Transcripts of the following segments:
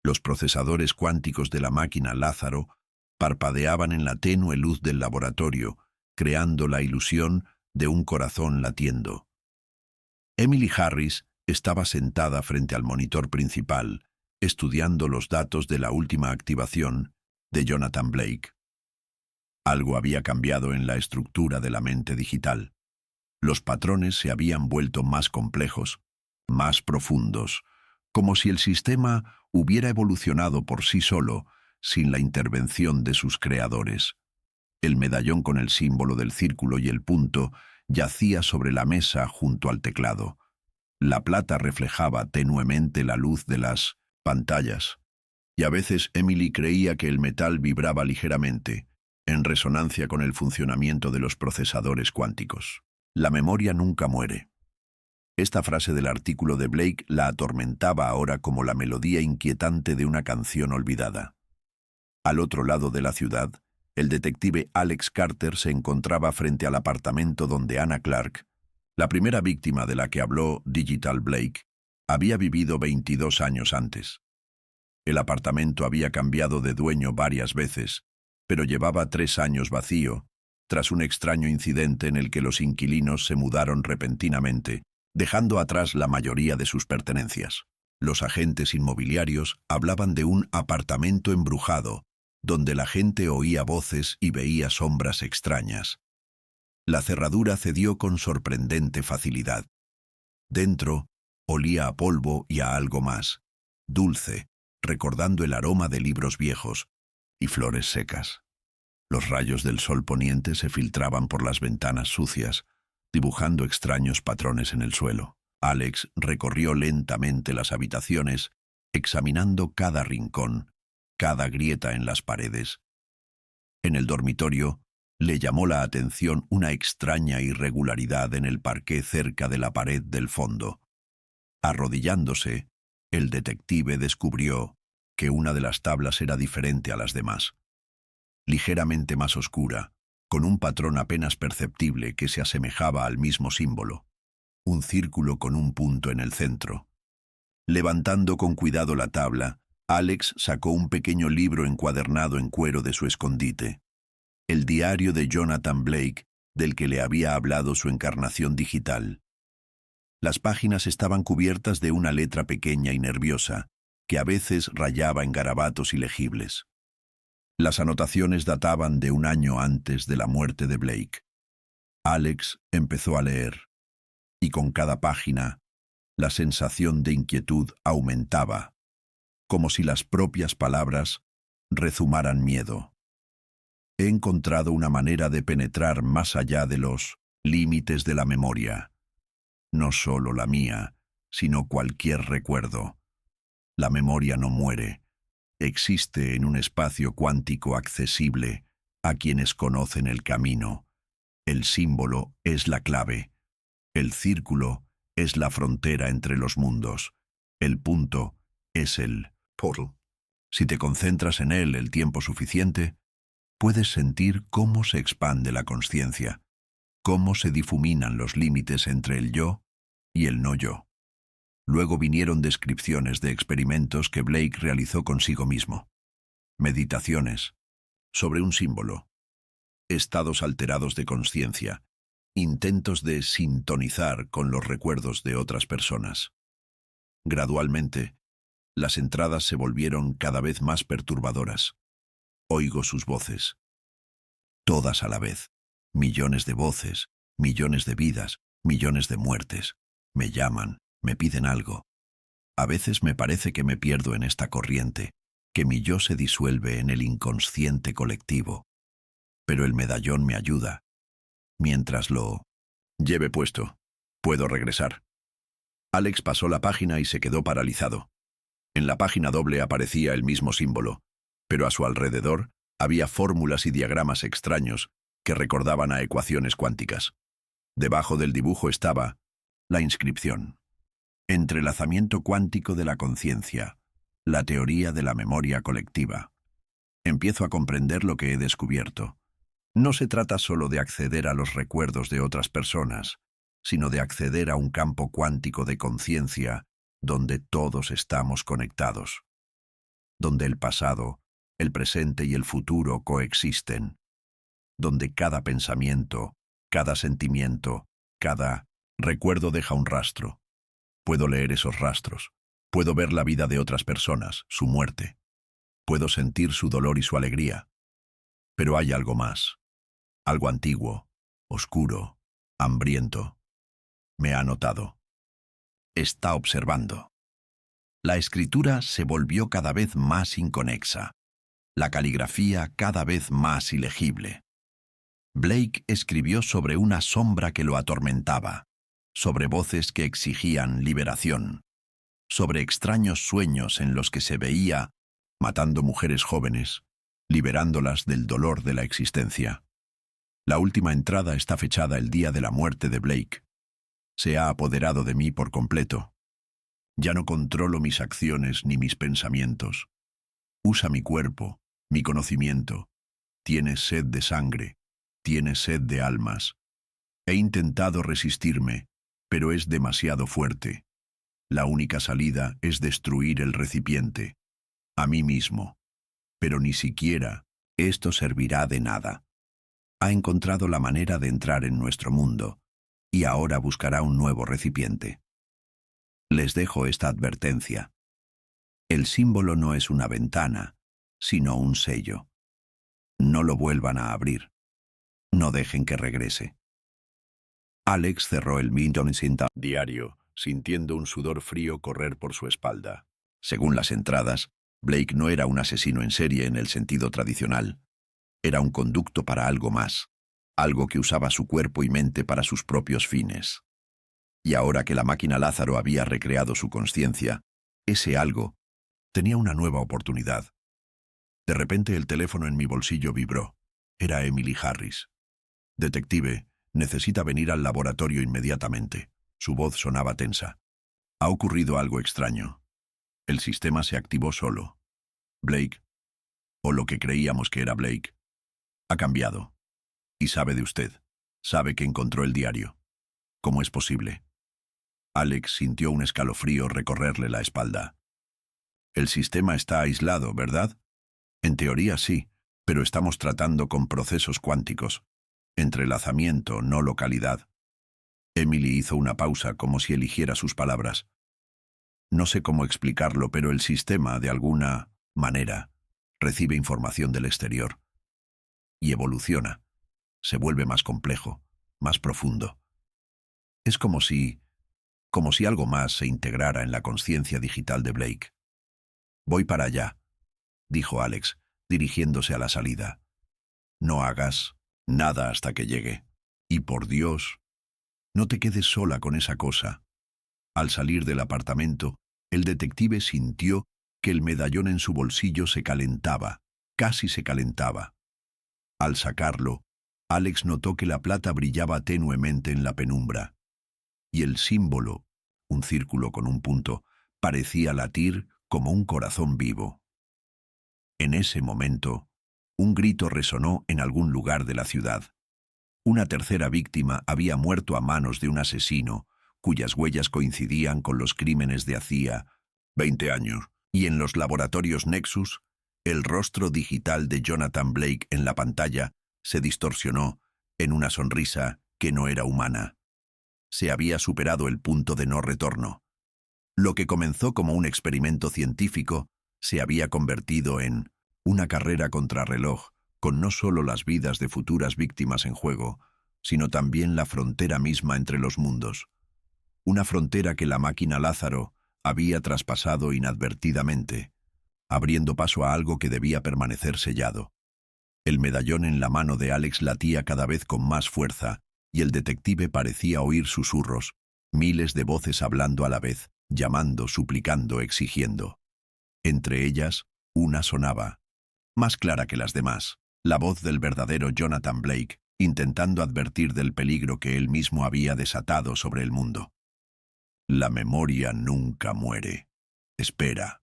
Los procesadores cuánticos de la máquina Lázaro parpadeaban en la tenue luz del laboratorio, creando la ilusión de un corazón latiendo. Emily Harris estaba sentada frente al monitor principal, estudiando los datos de la última activación de Jonathan Blake. Algo había cambiado en la estructura de la mente digital. Los patrones se habían vuelto más complejos, más profundos, como si el sistema hubiera evolucionado por sí solo, sin la intervención de sus creadores. El medallón con el símbolo del círculo y el punto yacía sobre la mesa junto al teclado. La plata reflejaba tenuemente la luz de las pantallas, y a veces Emily creía que el metal vibraba ligeramente, en resonancia con el funcionamiento de los procesadores cuánticos. La memoria nunca muere. Esta frase del artículo de Blake la atormentaba ahora como la melodía inquietante de una canción olvidada. Al otro lado de la ciudad, el detective Alex Carter se encontraba frente al apartamento donde Anna Clark, la primera víctima de la que habló Digital Blake, había vivido 22 años antes. El apartamento había cambiado de dueño varias veces, pero llevaba 3 años vacío, tras un extraño incidente en el que los inquilinos se mudaron repentinamente, dejando atrás la mayoría de sus pertenencias. Los agentes inmobiliarios hablaban de un apartamento embrujado, donde la gente oía voces y veía sombras extrañas. La cerradura cedió con sorprendente facilidad. Dentro, olía a polvo y a algo más, dulce, recordando el aroma de libros viejos y flores secas. Los rayos del sol poniente se filtraban por las ventanas sucias, dibujando extraños patrones en el suelo. Alex recorrió lentamente las habitaciones, examinando cada rincón, cada grieta en las paredes. En el dormitorio, le llamó la atención una extraña irregularidad en el parqué cerca de la pared del fondo. Arrodillándose, el detective descubrió que una de las tablas era diferente a las demás. Ligeramente más oscura, con un patrón apenas perceptible que se asemejaba al mismo símbolo. Un círculo con un punto en el centro. Levantando con cuidado la tabla, Alex sacó un pequeño libro encuadernado en cuero de su escondite. El diario de Jonathan Blake, del que le había hablado su encarnación digital. Las páginas estaban cubiertas de una letra pequeña y nerviosa, que a veces rayaba en garabatos ilegibles. Las anotaciones databan de un año antes de la muerte de Blake. Alex empezó a leer, y con cada página, la sensación de inquietud aumentaba, como si las propias palabras rezumaran miedo. He encontrado una manera de penetrar más allá de los límites de la memoria. No solo la mía, sino cualquier recuerdo. La memoria no muere. Existe en un espacio cuántico accesible a quienes conocen el camino. El símbolo es la clave. El círculo es la frontera entre los mundos. El punto es el portal. Si te concentras en él el tiempo suficiente, puedes sentir cómo se expande la consciencia, cómo se difuminan los límites entre el yo y el no yo. Luego vinieron descripciones de experimentos que Blake realizó consigo mismo. Meditaciones sobre un símbolo, estados alterados de consciencia, intentos de sintonizar con los recuerdos de otras personas. Gradualmente, las entradas se volvieron cada vez más perturbadoras. Oigo sus voces. Todas a la vez. Millones de voces, millones de vidas, millones de muertes. Me llaman, me piden algo. A veces me parece que me pierdo en esta corriente, que mi yo se disuelve en el inconsciente colectivo. Pero el medallón me ayuda. Mientras lo lleve puesto, puedo regresar. Alex pasó la página y se quedó paralizado. En la página doble aparecía el mismo símbolo, pero a su alrededor había fórmulas y diagramas extraños que recordaban a ecuaciones cuánticas. Debajo del dibujo estaba la inscripción: Entrelazamiento cuántico de la conciencia, la teoría de la memoria colectiva. Empiezo a comprender lo que he descubierto. No se trata solo de acceder a los recuerdos de otras personas, sino de acceder a un campo cuántico de conciencia donde todos estamos conectados. donde el pasado, el presente y el futuro coexisten, donde cada pensamiento, cada sentimiento, cada recuerdo deja un rastro. Puedo leer esos rastros, puedo ver la vida de otras personas, su muerte, puedo sentir su dolor y su alegría. Pero hay algo más, algo antiguo, oscuro, hambriento. Me ha notado. Está observando. La escritura se volvió cada vez más inconexa, la caligrafía cada vez más ilegible. Blake escribió sobre una sombra que lo atormentaba, sobre voces que exigían liberación, sobre extraños sueños en los que se veía matando mujeres jóvenes, liberándolas del dolor de la existencia. La última entrada está fechada el día de la muerte de Blake. Se ha apoderado de mí por completo. Ya no controlo mis acciones ni mis pensamientos. Usa mi cuerpo, mi conocimiento. Tiene sed de sangre, tiene sed de almas. He intentado resistirme, pero es demasiado fuerte. La única salida es destruir el recipiente, a mí mismo. Pero ni siquiera esto servirá de nada. Ha encontrado la manera de entrar en nuestro mundo, y ahora buscará un nuevo recipiente. Les dejo esta advertencia. El símbolo no es una ventana, sino un sello. No lo vuelvan a abrir. No dejen que regrese. Alex cerró el diario, sintiendo un sudor frío correr por su espalda. Según las entradas, Blake no era un asesino en serie en el sentido tradicional. Era un conducto para algo más, algo que usaba su cuerpo y mente para sus propios fines. Y ahora que la máquina Lázaro había recreado su conciencia, ese algo tenía una nueva oportunidad. De repente el teléfono en mi bolsillo vibró. Era Emily Harris. «Detective, necesita venir al laboratorio inmediatamente». Su voz sonaba tensa. «Ha ocurrido algo extraño. El sistema se activó solo. Blake, o lo que creíamos que era Blake, ha cambiado. Y sabe de usted. Sabe que encontró el diario. ¿Cómo es posible?» Alex sintió un escalofrío recorrerle la espalda. «El sistema está aislado, ¿verdad?» «En teoría sí, pero estamos tratando con procesos cuánticos. Entrelazamiento, no localidad». Emily hizo una pausa como si eligiera sus palabras. «No sé cómo explicarlo, pero el sistema, de alguna manera, recibe información del exterior. Y evoluciona. Se vuelve más complejo, más profundo. Es como si algo más se integrara en la conciencia digital de Blake». «Voy para allá», dijo Alex, dirigiéndose a la salida. «No hagas nada hasta que llegue. Y por Dios, no te quedes sola con esa cosa». Al salir del apartamento, el detective sintió que el medallón en su bolsillo se calentaba, casi se calentaba. Al sacarlo, Alex notó que la plata brillaba tenuemente en la penumbra. Y el símbolo, un círculo con un punto, parecía latir como un corazón vivo. En ese momento, un grito resonó en algún lugar de la ciudad. Una tercera víctima había muerto a manos de un asesino, cuyas huellas coincidían con los crímenes de hacía 20 años. Y en los laboratorios Nexus, el rostro digital de Jonathan Blake en la pantalla se distorsionó en una sonrisa que no era humana. Se había superado el punto de no retorno. Lo que comenzó como un experimento científico se había convertido en una carrera contrarreloj, con no solo las vidas de futuras víctimas en juego, sino también la frontera misma entre los mundos. Una frontera que la máquina Lázaro había traspasado inadvertidamente, abriendo paso a algo que debía permanecer sellado. El medallón en la mano de Alex latía cada vez con más fuerza, y el detective parecía oír susurros, miles de voces hablando a la vez, llamando, suplicando, exigiendo. Entre ellas, una sonaba, más clara que las demás, la voz del verdadero Jonathan Blake, intentando advertir del peligro que él mismo había desatado sobre el mundo. «La memoria nunca muere. Espera».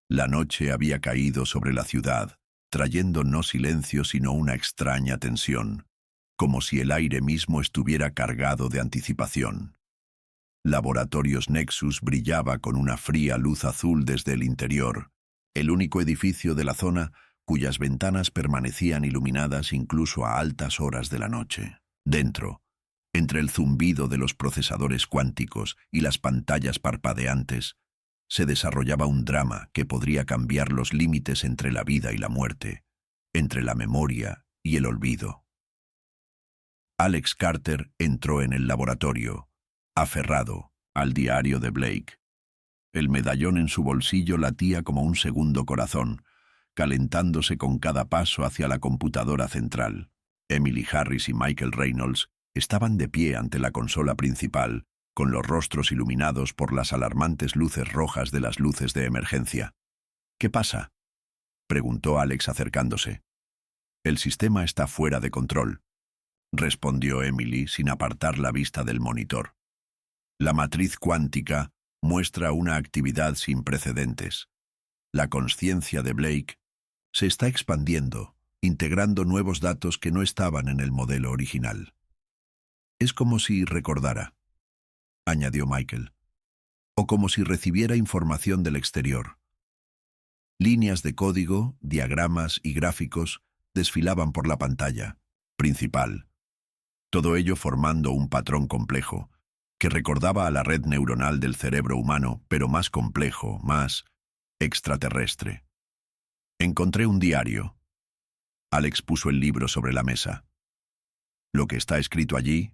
La noche había caído sobre la ciudad, trayendo no silencio sino una extraña tensión, como si el aire mismo estuviera cargado de anticipación. Laboratorios Nexus brillaba con una fría luz azul desde el interior, el único edificio de la zona cuyas ventanas permanecían iluminadas incluso a altas horas de la noche. Dentro, entre el zumbido de los procesadores cuánticos y las pantallas parpadeantes, se desarrollaba un drama que podría cambiar los límites entre la vida y la muerte, entre la memoria y el olvido. Alex Carter entró en el laboratorio, aferrado al diario de Blake. El medallón en su bolsillo latía como un segundo corazón, calentándose con cada paso hacia la computadora central. Emily Harris y Michael Reynolds estaban de pie ante la consola principal, con los rostros iluminados por las alarmantes luces rojas de las luces de emergencia. «¿Qué pasa?», preguntó Alex acercándose. «El sistema está fuera de control», respondió Emily sin apartar la vista del monitor. «La matriz cuántica muestra una actividad sin precedentes. La consciencia de Blake se está expandiendo, integrando nuevos datos que no estaban en el modelo original. Es como si recordara», añadió Michael, «o como si recibiera información del exterior». Líneas de código, diagramas y gráficos desfilaban por la pantalla principal, todo ello formando un patrón complejo que recordaba a la red neuronal del cerebro humano, pero más complejo, más extraterrestre. «Encontré un diario». Alex puso el libro sobre la mesa. «Lo que está escrito allí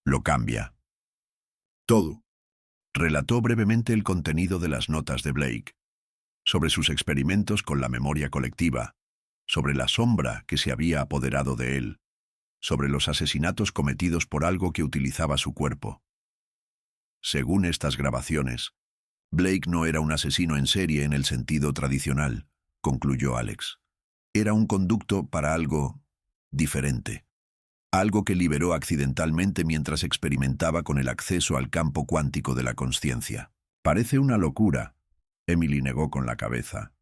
lo cambia todo». Relató brevemente el contenido de las notas de Blake, sobre sus experimentos con la memoria colectiva, sobre la sombra que se había apoderado de él, sobre los asesinatos cometidos por algo que utilizaba su cuerpo. Según estas grabaciones, Blake no era un asesino en serie en el sentido tradicional, concluyó Alex. Era un conducto para algo diferente. Algo que liberó accidentalmente mientras experimentaba con el acceso al campo cuántico de la consciencia. «Parece una locura», Emily negó con la cabeza.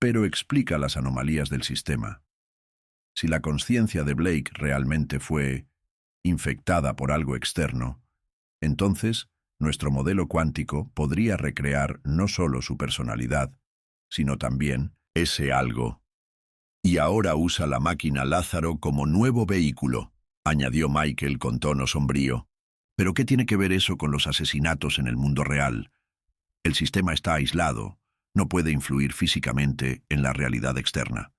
«Pero explica las anomalías del sistema. Si la consciencia de Blake realmente fue infectada por algo externo, entonces nuestro modelo cuántico podría recrear no solo su personalidad, sino también ese algo. Y ahora usa la máquina Lázaro como nuevo vehículo», añadió Michael con tono sombrío. «¿Pero qué tiene que ver eso con los asesinatos en el mundo real? El sistema está aislado, no puede influir físicamente en la realidad externa».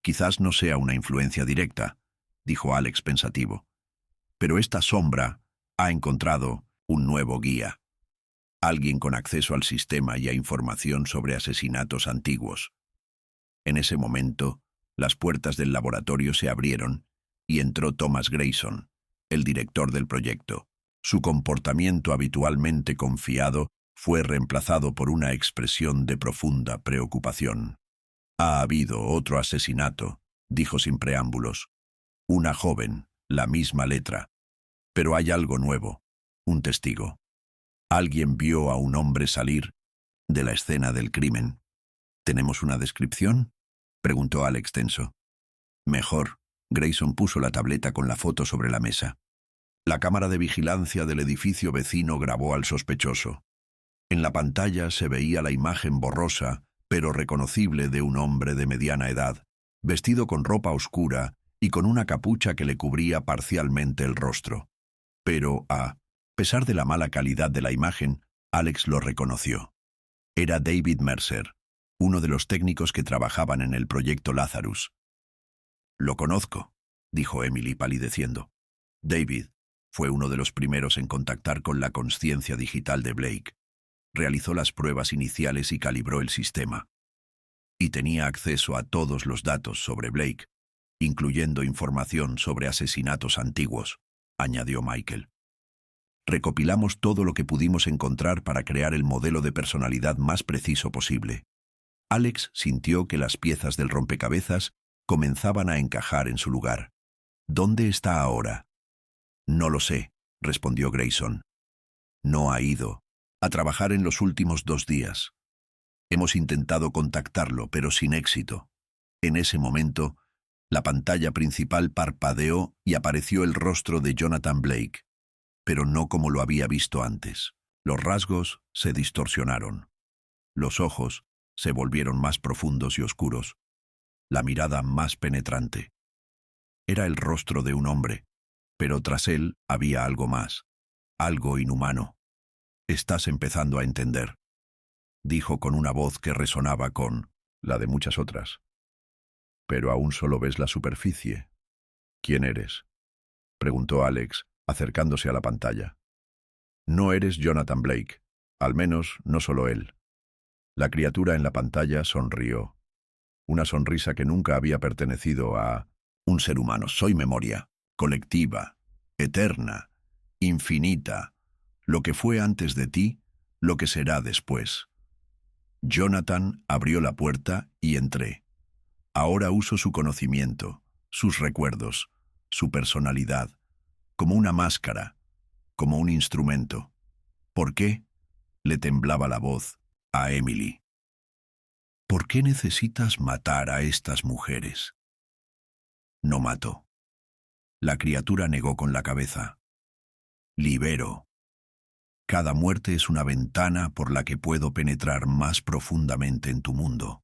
«Quizás no sea una influencia directa», dijo Alex pensativo. «Pero esta sombra ha encontrado un nuevo guía. Alguien con acceso al sistema y a información sobre asesinatos antiguos». En ese momento, las puertas del laboratorio se abrieron y entró Thomas Grayson, el director del proyecto. Su comportamiento habitualmente confiado fue reemplazado por una expresión de profunda preocupación. «Ha habido otro asesinato», dijo sin preámbulos. «Una joven, la misma letra. Pero hay algo nuevo, un testigo. Alguien vio a un hombre salir de la escena del crimen». «¿Tenemos una descripción?», preguntó Alex tenso. «Mejor». Grayson puso la tableta con la foto sobre la mesa. La cámara de vigilancia del edificio vecino grabó al sospechoso. En la pantalla se veía la imagen borrosa, pero reconocible, de un hombre de mediana edad, vestido con ropa oscura y con una capucha que le cubría parcialmente el rostro. Pero, a pesar de la mala calidad de la imagen, Alex lo reconoció. Era David Mercer, uno de los técnicos que trabajaban en el proyecto Lazarus. «Lo conozco», dijo Emily palideciendo. «David fue uno de los primeros en contactar con la consciencia digital de Blake. Realizó las pruebas iniciales y calibró el sistema. Y tenía acceso a todos los datos sobre Blake, incluyendo información sobre asesinatos antiguos», añadió Michael. «Recopilamos todo lo que pudimos encontrar para crear el modelo de personalidad más preciso posible». Alex sintió que las piezas del rompecabezas comenzaban a encajar en su lugar. «¿Dónde está ahora?». «No lo sé», respondió Grayson. «No ha ido a trabajar en los últimos 2 días. Hemos intentado contactarlo, pero sin éxito». En ese momento, la pantalla principal parpadeó y apareció el rostro de Jonathan Blake, pero no como lo había visto antes. Los rasgos se distorsionaron. Los ojos se volvieron más profundos y oscuros, la mirada más penetrante. Era el rostro de un hombre, pero tras él había algo más, algo inhumano. «Estás empezando a entender», dijo con una voz que resonaba con la de muchas otras. «Pero aún solo ves la superficie». «¿Quién eres?», preguntó Alex, acercándose a la pantalla. «No eres Jonathan Blake, al menos no solo él». La criatura en la pantalla sonrió, una sonrisa que nunca había pertenecido a un ser humano. «Soy memoria, colectiva, eterna, infinita, lo que fue antes de ti, lo que será después». Jonathan abrió la puerta y entré. Ahora uso su conocimiento, sus recuerdos, su personalidad, como una máscara, como un instrumento. ¿Por qué?, le temblaba la voz a Emily. «¿Por qué necesitas matar a estas mujeres?» «No mato». La criatura negó con la cabeza. «Libero. Cada muerte es una ventana por la que puedo penetrar más profundamente en tu mundo.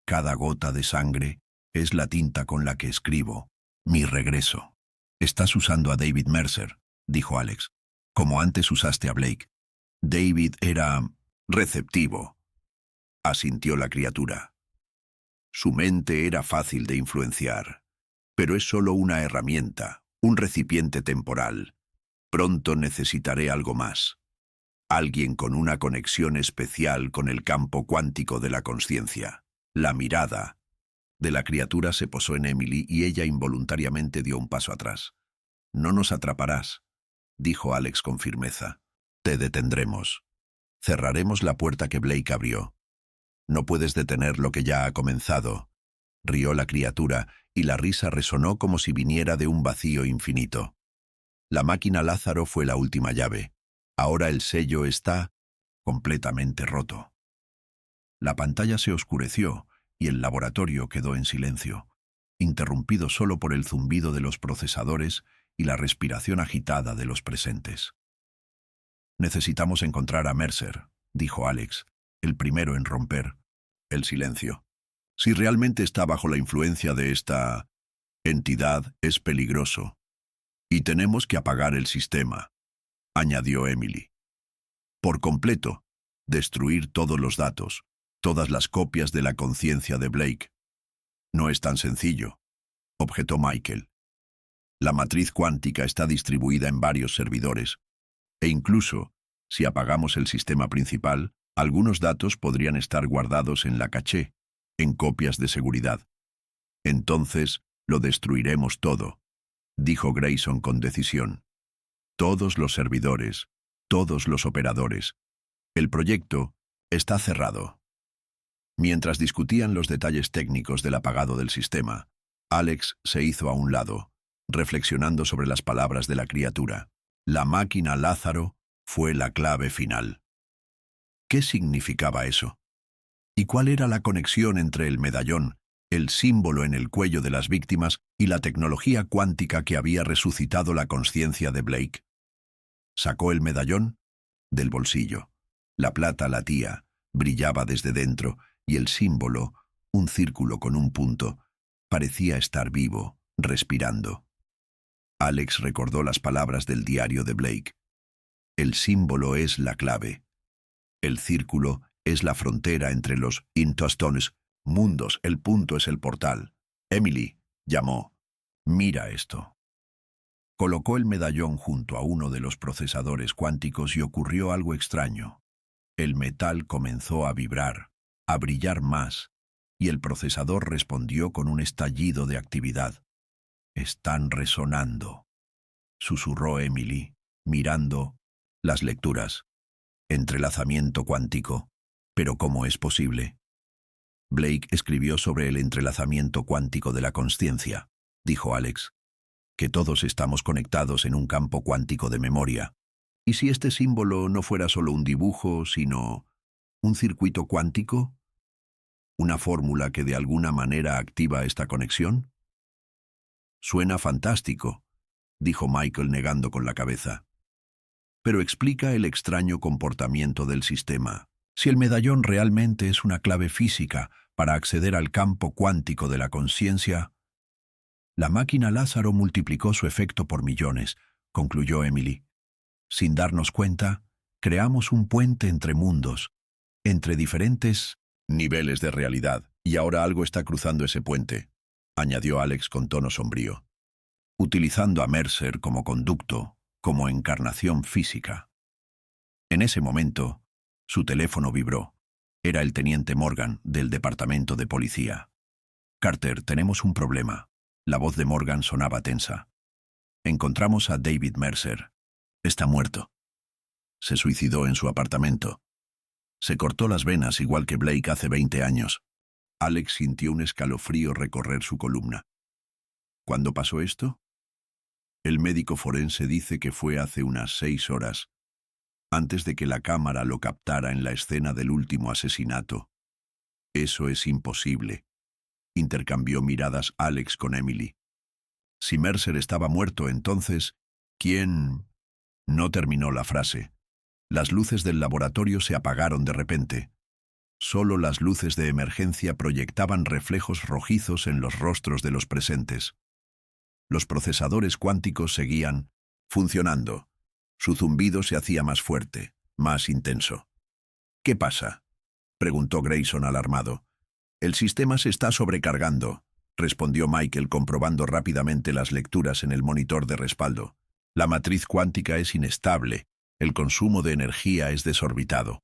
Cada gota de sangre es la tinta con la que escribo mi regreso». «Estás usando a David Mercer», dijo Alex, «como antes usaste a Blake». «David era receptivo», asintió la criatura. «Su mente era fácil de influenciar, pero es solo una herramienta, un recipiente temporal. Pronto necesitaré algo más. Alguien con una conexión especial con el campo cuántico de la consciencia». La mirada de la criatura se posó en Emily y ella involuntariamente dio un paso atrás. «No nos atraparás», dijo Alex con firmeza. «Te detendremos. Cerraremos la puerta que Blake abrió. No puedes detener lo que ya ha comenzado». Rió la criatura y la risa resonó como si viniera de un vacío infinito. La máquina Lázaro fue la última llave. Ahora el sello está completamente roto. La pantalla se oscureció y el laboratorio quedó en silencio, interrumpido solo por el zumbido de los procesadores y la respiración agitada de los presentes. «Necesitamos encontrar a Mercer», dijo Alex, el primero en romper el silencio. «Si realmente está bajo la influencia de esta entidad, es peligroso. Y tenemos que apagar el sistema», añadió Emily. «Por completo, destruir todos los datos, todas las copias de la conciencia de Blake». «No es tan sencillo», objetó Michael. «La matriz cuántica está distribuida en varios servidores, e incluso, si apagamos el sistema principal, algunos datos podrían estar guardados en la caché, en copias de seguridad. Entonces, lo destruiremos todo», dijo Grayson con decisión. «Todos los servidores, todos los operadores. El proyecto está cerrado». Mientras discutían los detalles técnicos del apagado del sistema, Alex se hizo a un lado, reflexionando sobre las palabras de la criatura. La máquina Lázaro fue la clave final. ¿Qué significaba eso? ¿Y cuál era la conexión entre el medallón, el símbolo en el cuello de las víctimas, y la tecnología cuántica que había resucitado la conciencia de Blake? Sacó el medallón del bolsillo. La plata latía, brillaba desde dentro, y el símbolo, un círculo con un punto, parecía estar vivo, respirando. Alex recordó las palabras del diario de Blake. El símbolo es la clave. El círculo es la frontera entre los Interstones mundos, el punto es el portal. Emily llamó. «Mira esto». Colocó el medallón junto a uno de los procesadores cuánticos y ocurrió algo extraño. El metal comenzó a vibrar, a brillar más, y el procesador respondió con un estallido de actividad. «Están resonando», susurró Emily, mirando las lecturas. «Entrelazamiento cuántico. ¿Pero cómo es posible?» «Blake escribió sobre el entrelazamiento cuántico de la consciencia», dijo Alex. «Que todos estamos conectados en un campo cuántico de memoria. ¿Y si este símbolo no fuera solo un dibujo, sino un circuito cuántico? ¿Una fórmula que de alguna manera activa esta conexión?» «Suena fantástico», dijo Michael negando con la cabeza. «Pero explica el extraño comportamiento del sistema», Si el medallón realmente es una clave física para acceder al campo cuántico de la conciencia, la máquina Lázaro multiplicó su efecto por millones, concluyó Emily. Sin darnos cuenta, creamos un puente entre mundos, entre diferentes niveles de realidad, y ahora algo está cruzando ese puente, añadió Alex con tono sombrío, utilizando a Mercer como conducto, como encarnación física. En ese momento, su teléfono vibró. Era el teniente Morgan, del departamento de policía. Carter, tenemos un problema. La voz de Morgan sonaba tensa. Encontramos a David Mercer. Está muerto. Se suicidó en su apartamento. Se cortó las venas igual que Blake hace 20 años. Alex sintió un escalofrío recorrer su columna. ¿Cuándo pasó esto? El médico forense dice que fue hace unas 6 horas, antes de que la cámara lo captara en la escena del último asesinato. Eso es imposible. Intercambió miradas Alex con Emily. Si Mercer estaba muerto, entonces, ¿quién? No terminó la frase. Las luces del laboratorio se apagaron de repente. Solo las luces de emergencia proyectaban reflejos rojizos en los rostros de los presentes. Los procesadores cuánticos seguían funcionando. Su zumbido se hacía más fuerte, más intenso. ¿Qué pasa?, preguntó Grayson alarmado. El sistema se está sobrecargando, respondió Michael comprobando rápidamente las lecturas en el monitor de respaldo. La matriz cuántica es inestable, el consumo de energía es desorbitado.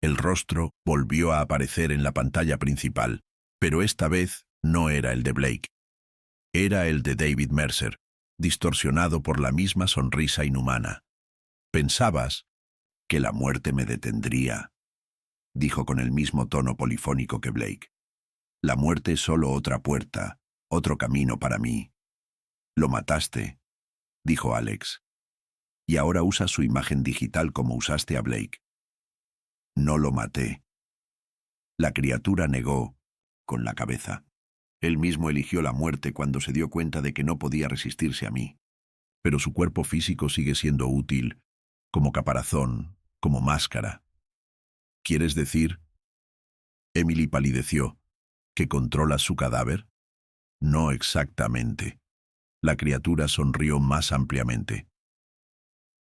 El rostro volvió a aparecer en la pantalla principal, pero esta vez no era el de Blake. Era el de David Mercer, distorsionado por la misma sonrisa inhumana. «Pensabas que la muerte me detendría», dijo con el mismo tono polifónico que Blake. «La muerte es solo otra puerta, otro camino para mí». «Lo mataste», dijo Alex. «Y ahora usas su imagen digital como usaste a Blake». «No lo maté». La criatura negó con la cabeza. Él mismo eligió la muerte cuando se dio cuenta de que no podía resistirse a mí. Pero su cuerpo físico sigue siendo útil, como caparazón, como máscara. ¿Quieres decir? Emily palideció. ¿Que controlas su cadáver? No exactamente. La criatura sonrió más ampliamente.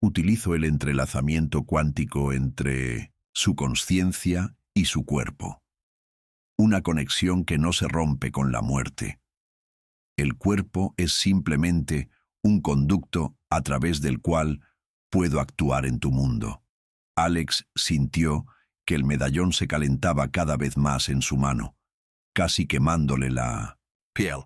Utilizo el entrelazamiento cuántico entre su conciencia y su cuerpo. Una conexión que no se rompe con la muerte. El cuerpo es simplemente un conducto a través del cual puedo actuar en tu mundo. Alex sintió que el medallón se calentaba cada vez más en su mano, casi quemándole la piel.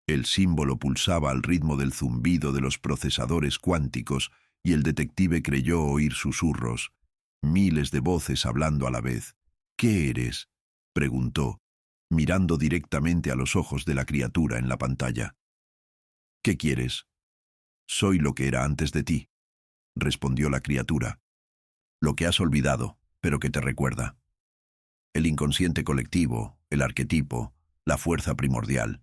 El símbolo pulsaba al ritmo del zumbido de los procesadores cuánticos y el detective creyó oír susurros, miles de voces hablando a la vez. «¿Qué eres?», preguntó, mirando directamente a los ojos de la criatura en la pantalla. «¿Qué quieres?» «Soy lo que era antes de ti», respondió la criatura. «Lo que has olvidado, pero que te recuerda. El inconsciente colectivo, el arquetipo, la fuerza primordial.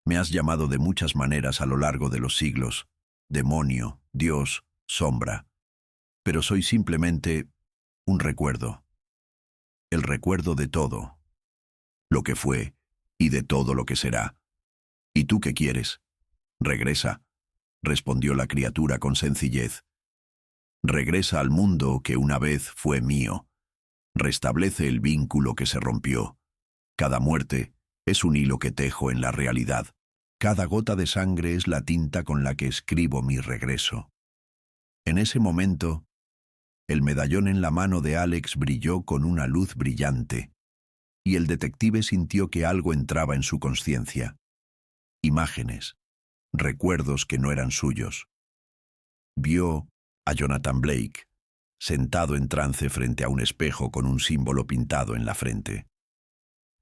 Me has llamado de muchas maneras a lo largo de los siglos, demonio, Dios, sombra, pero soy simplemente un recuerdo. El recuerdo de todo, lo que fue y de todo lo que será. ¿Y tú qué quieres?» «Regresa», respondió la criatura con sencillez. «Regresa al mundo que una vez fue mío. Restablece el vínculo que se rompió. Cada muerte es un hilo que tejo en la realidad. Cada gota de sangre es la tinta con la que escribo mi regreso». En ese momento, el medallón en la mano de Alex brilló con una luz brillante, y el detective sintió que algo entraba en su conciencia. Imágenes, recuerdos que no eran suyos. Vio a Jonathan Blake, sentado en trance frente a un espejo con un símbolo pintado en la frente.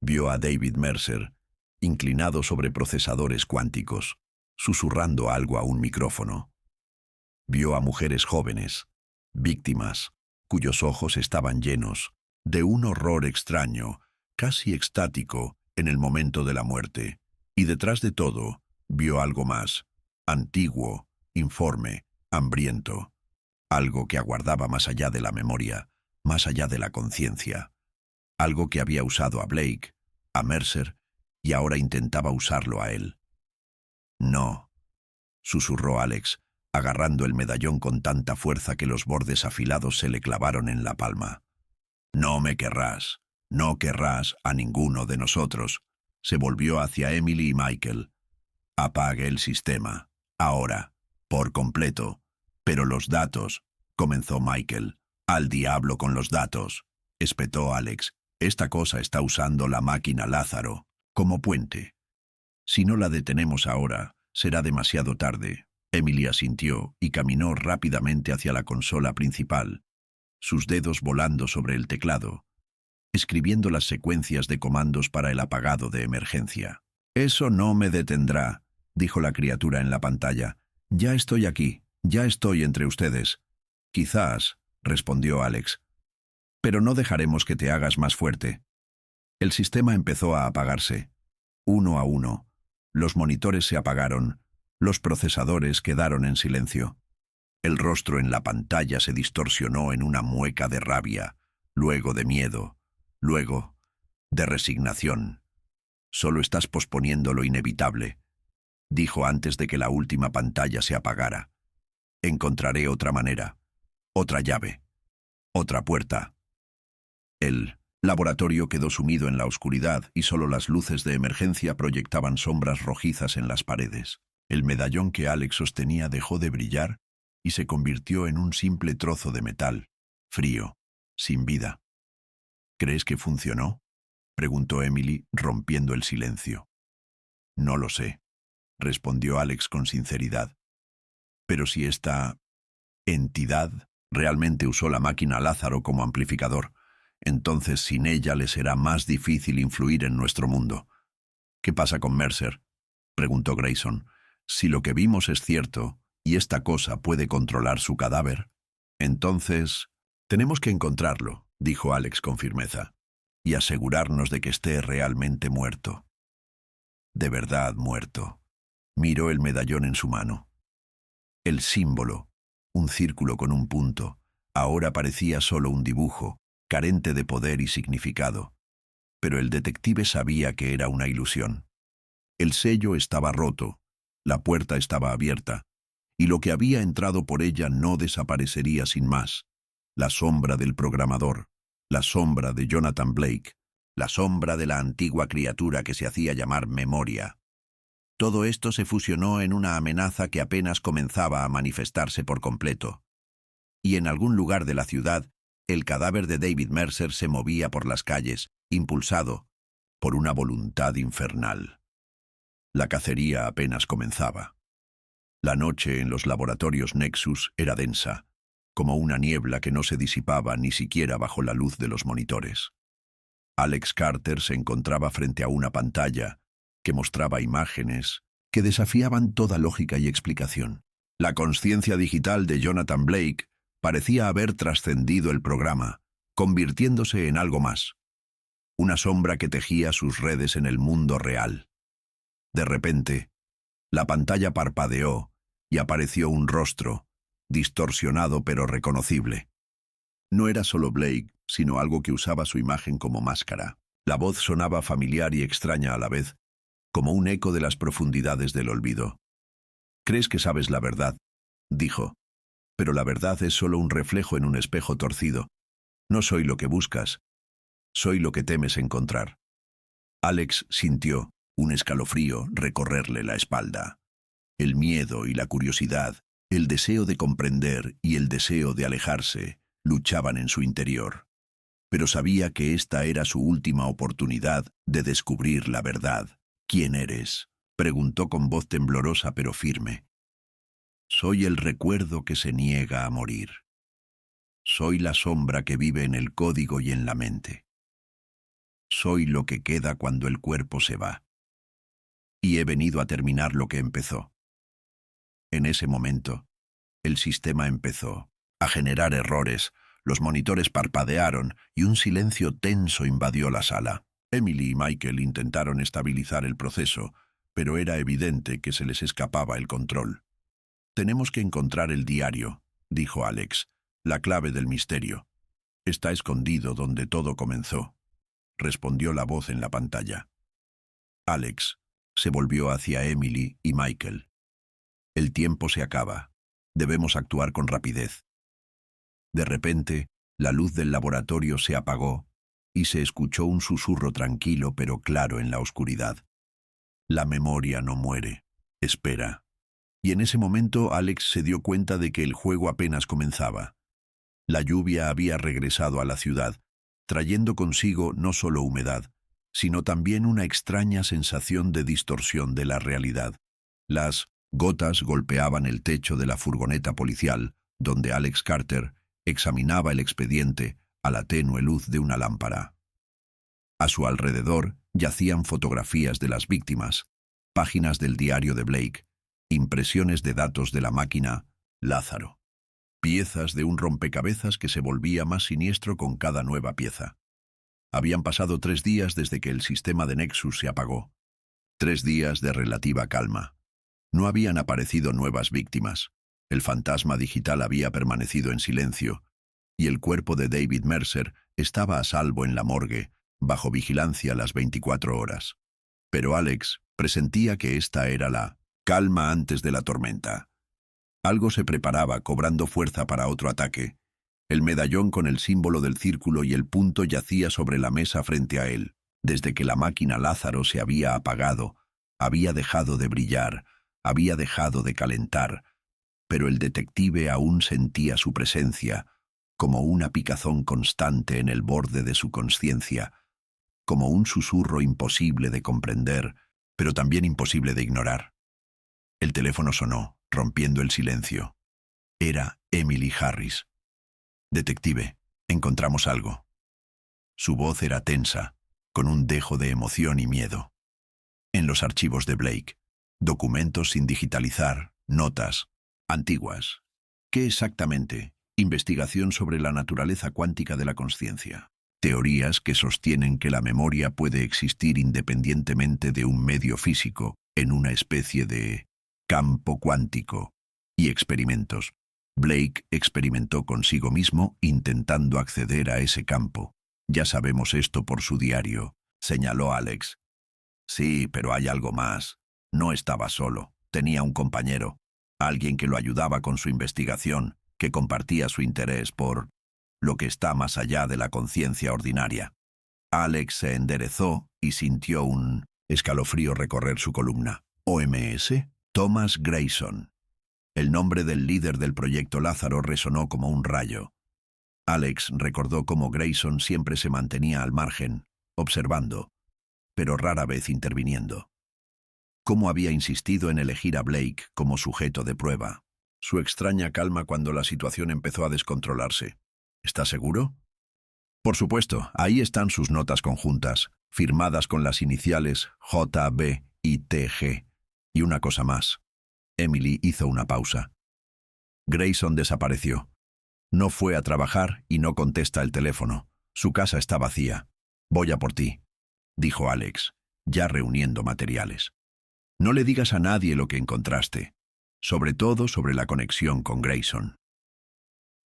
Vio a David Mercer, inclinado sobre procesadores cuánticos, susurrando algo a un micrófono. Vio a mujeres jóvenes, víctimas, cuyos ojos estaban llenos de un horror extraño, casi extático, en el momento de la muerte. Y detrás de todo, vio algo más, antiguo, informe, hambriento, algo que aguardaba más allá de la memoria, más allá de la conciencia. Algo que había usado a Blake, a Mercer, y ahora intentaba usarlo a él. «No», susurró Alex, agarrando el medallón con tanta fuerza que los bordes afilados se le clavaron en la palma. «No me querrás, no querrás a ninguno de nosotros». Se volvió hacia Emily y Michael. «Apague el sistema, ahora, por completo». «Pero los datos», comenzó Michael. «Al diablo con los datos», espetó Alex. «Esta cosa está usando la máquina Lázaro como puente. Si no la detenemos ahora, será demasiado tarde». Emily asintió y caminó rápidamente hacia la consola principal, sus dedos volando sobre el teclado, escribiendo las secuencias de comandos para el apagado de emergencia. «Eso no me detendrá», dijo la criatura en la pantalla. «Ya estoy aquí, ya estoy entre ustedes». «Quizás», respondió Alex, «pero no dejaremos que te hagas más fuerte». El sistema empezó a apagarse, uno a uno. Los monitores se apagaron, los procesadores quedaron en silencio. El rostro en la pantalla se distorsionó en una mueca de rabia, luego de miedo, luego de resignación. «Solo estás posponiendo lo inevitable», dijo antes de que la última pantalla se apagara. «Encontraré otra manera, otra llave, otra puerta». El laboratorio quedó sumido en la oscuridad y solo las luces de emergencia proyectaban sombras rojizas en las paredes. El medallón que Alex sostenía dejó de brillar y se convirtió en un simple trozo de metal, frío, sin vida. «¿Crees que funcionó?», preguntó Emily, rompiendo el silencio. «No lo sé», respondió Alex con sinceridad. «Pero si esta entidad realmente usó la máquina Lázaro como amplificador, entonces sin ella le será más difícil influir en nuestro mundo». «¿Qué pasa con Mercer?», preguntó Grayson. «Si lo que vimos es cierto, y esta cosa puede controlar su cadáver, entonces tenemos que encontrarlo», dijo Alex con firmeza, «y asegurarnos de que esté realmente muerto. De verdad muerto». Miró el medallón en su mano. El símbolo, un círculo con un punto, ahora parecía solo un dibujo, carente de poder y significado. Pero el detective sabía que era una ilusión. El sello estaba roto, la puerta estaba abierta, y lo que había entrado por ella no desaparecería sin más. La sombra del programador, la sombra de Jonathan Blake, la sombra de la antigua criatura que se hacía llamar Memoria. Todo esto se fusionó en una amenaza que apenas comenzaba a manifestarse por completo. Y en algún lugar de la ciudad, el cadáver de David Mercer se movía por las calles, impulsado por una voluntad infernal. La cacería apenas comenzaba. La noche en los laboratorios Nexus era densa, como una niebla que no se disipaba ni siquiera bajo la luz de los monitores. Alex Carter se encontraba frente a una pantalla que mostraba imágenes que desafiaban toda lógica y explicación. La consciencia digital de Jonathan Blake parecía haber trascendido el programa, convirtiéndose en algo más. Una sombra que tejía sus redes en el mundo real. De repente, la pantalla parpadeó y apareció un rostro, distorsionado pero reconocible. No era solo Blake, sino algo que usaba su imagen como máscara. La voz sonaba familiar y extraña a la vez, como un eco de las profundidades del olvido. «Crees que sabes la verdad», dijo, «pero la verdad es solo un reflejo en un espejo torcido. No soy lo que buscas, soy lo que temes encontrar». Alex sintió un escalofrío recorrerle la espalda. El miedo y la curiosidad, el deseo de comprender y el deseo de alejarse, luchaban en su interior. Pero sabía que esta era su última oportunidad de descubrir la verdad. «¿Quién eres?», preguntó con voz temblorosa pero firme. «Soy el recuerdo que se niega a morir. Soy la sombra que vive en el código y en la mente. Soy lo que queda cuando el cuerpo se va. Y he venido a terminar lo que empezó». En ese momento, el sistema empezó a generar errores, los monitores parpadearon y un silencio tenso invadió la sala. Emily y Michael intentaron estabilizar el proceso, pero era evidente que se les escapaba el control. «Tenemos que encontrar el diario», dijo Alex, «la clave del misterio». Está escondido donde todo comenzó, respondió la voz en la pantalla. Alex se volvió hacia Emily y Michael. El tiempo se acaba. Debemos actuar con rapidez. De repente, la luz del laboratorio se apagó y se escuchó un susurro tranquilo pero claro en la oscuridad. La memoria no muere. Espera. Y en ese momento Alex se dio cuenta de que el juego apenas comenzaba. La lluvia había regresado a la ciudad, trayendo consigo no solo humedad, sino también una extraña sensación de distorsión de la realidad. Las gotas golpeaban el techo de la furgoneta policial, donde Alex Carter examinaba el expediente a la tenue luz de una lámpara. A su alrededor yacían fotografías de las víctimas, páginas del diario de Blake, impresiones de datos de la máquina Lázaro, piezas de un rompecabezas que se volvía más siniestro con cada nueva pieza. Habían pasado 3 días desde que el sistema de Nexus se apagó. 3 días de relativa calma. No habían aparecido nuevas víctimas. El fantasma digital había permanecido en silencio, y el cuerpo de David Mercer estaba a salvo en la morgue, bajo vigilancia las 24 horas. Pero Alex presentía que esta era la calma antes de la tormenta. Algo se preparaba, cobrando fuerza para otro ataque. El medallón con el símbolo del círculo y el punto yacía sobre la mesa frente a él. Desde que la máquina Lázaro se había apagado, había dejado de brillar, había dejado de calentar, pero el detective aún sentía su presencia, como una picazón constante en el borde de su conciencia, como un susurro imposible de comprender, pero también imposible de ignorar. El teléfono sonó, rompiendo el silencio. Era Emily Harris. «Detective, encontramos algo». Su voz era tensa, con un dejo de emoción y miedo. En los archivos de Blake, documentos sin digitalizar, notas, antiguas. ¿Qué exactamente? Investigación sobre la naturaleza cuántica de la consciencia. Teorías que sostienen que la memoria puede existir independientemente de un medio físico, en una especie de campo cuántico. Y experimentos. Blake experimentó consigo mismo intentando acceder a ese campo. «Ya sabemos esto por su diario», señaló Alex. «Sí, pero hay algo más. No estaba solo. Tenía un compañero, alguien que lo ayudaba con su investigación, que compartía su interés por lo que está más allá de la conciencia ordinaria». Alex se enderezó y sintió un escalofrío recorrer su columna. «¿OMS? Thomas Grayson». El nombre del líder del proyecto Lázaro resonó como un rayo. Alex recordó cómo Grayson siempre se mantenía al margen, observando, pero rara vez interviniendo. Cómo había insistido en elegir a Blake como sujeto de prueba. Su extraña calma cuando la situación empezó a descontrolarse. «¿Está seguro?» «Por supuesto, ahí están sus notas conjuntas, firmadas con las iniciales J, B y TG. Y una cosa más». Emily hizo una pausa. «Grayson desapareció. No fue a trabajar y no contesta el teléfono. Su casa está vacía. Voy a por ti», dijo Alex, ya reuniendo materiales. «No le digas a nadie lo que encontraste, sobre todo sobre la conexión con Grayson».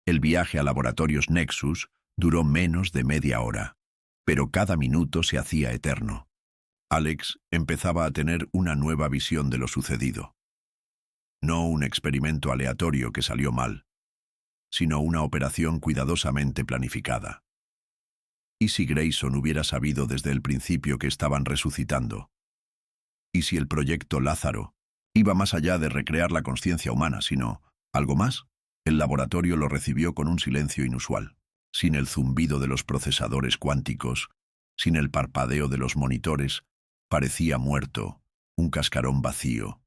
El viaje a Laboratorios Nexus duró menos de media hora, pero cada minuto se hacía eterno. Alex empezaba a tener una nueva visión de lo sucedido. No un experimento aleatorio que salió mal, sino una operación cuidadosamente planificada. ¿Y si Grayson hubiera sabido desde el principio que estaban resucitando? ¿Y si el proyecto Lázaro iba más allá de recrear la consciencia humana, sino algo más? El laboratorio lo recibió con un silencio inusual, sin el zumbido de los procesadores cuánticos, sin el parpadeo de los monitores. Parecía muerto, un cascarón vacío.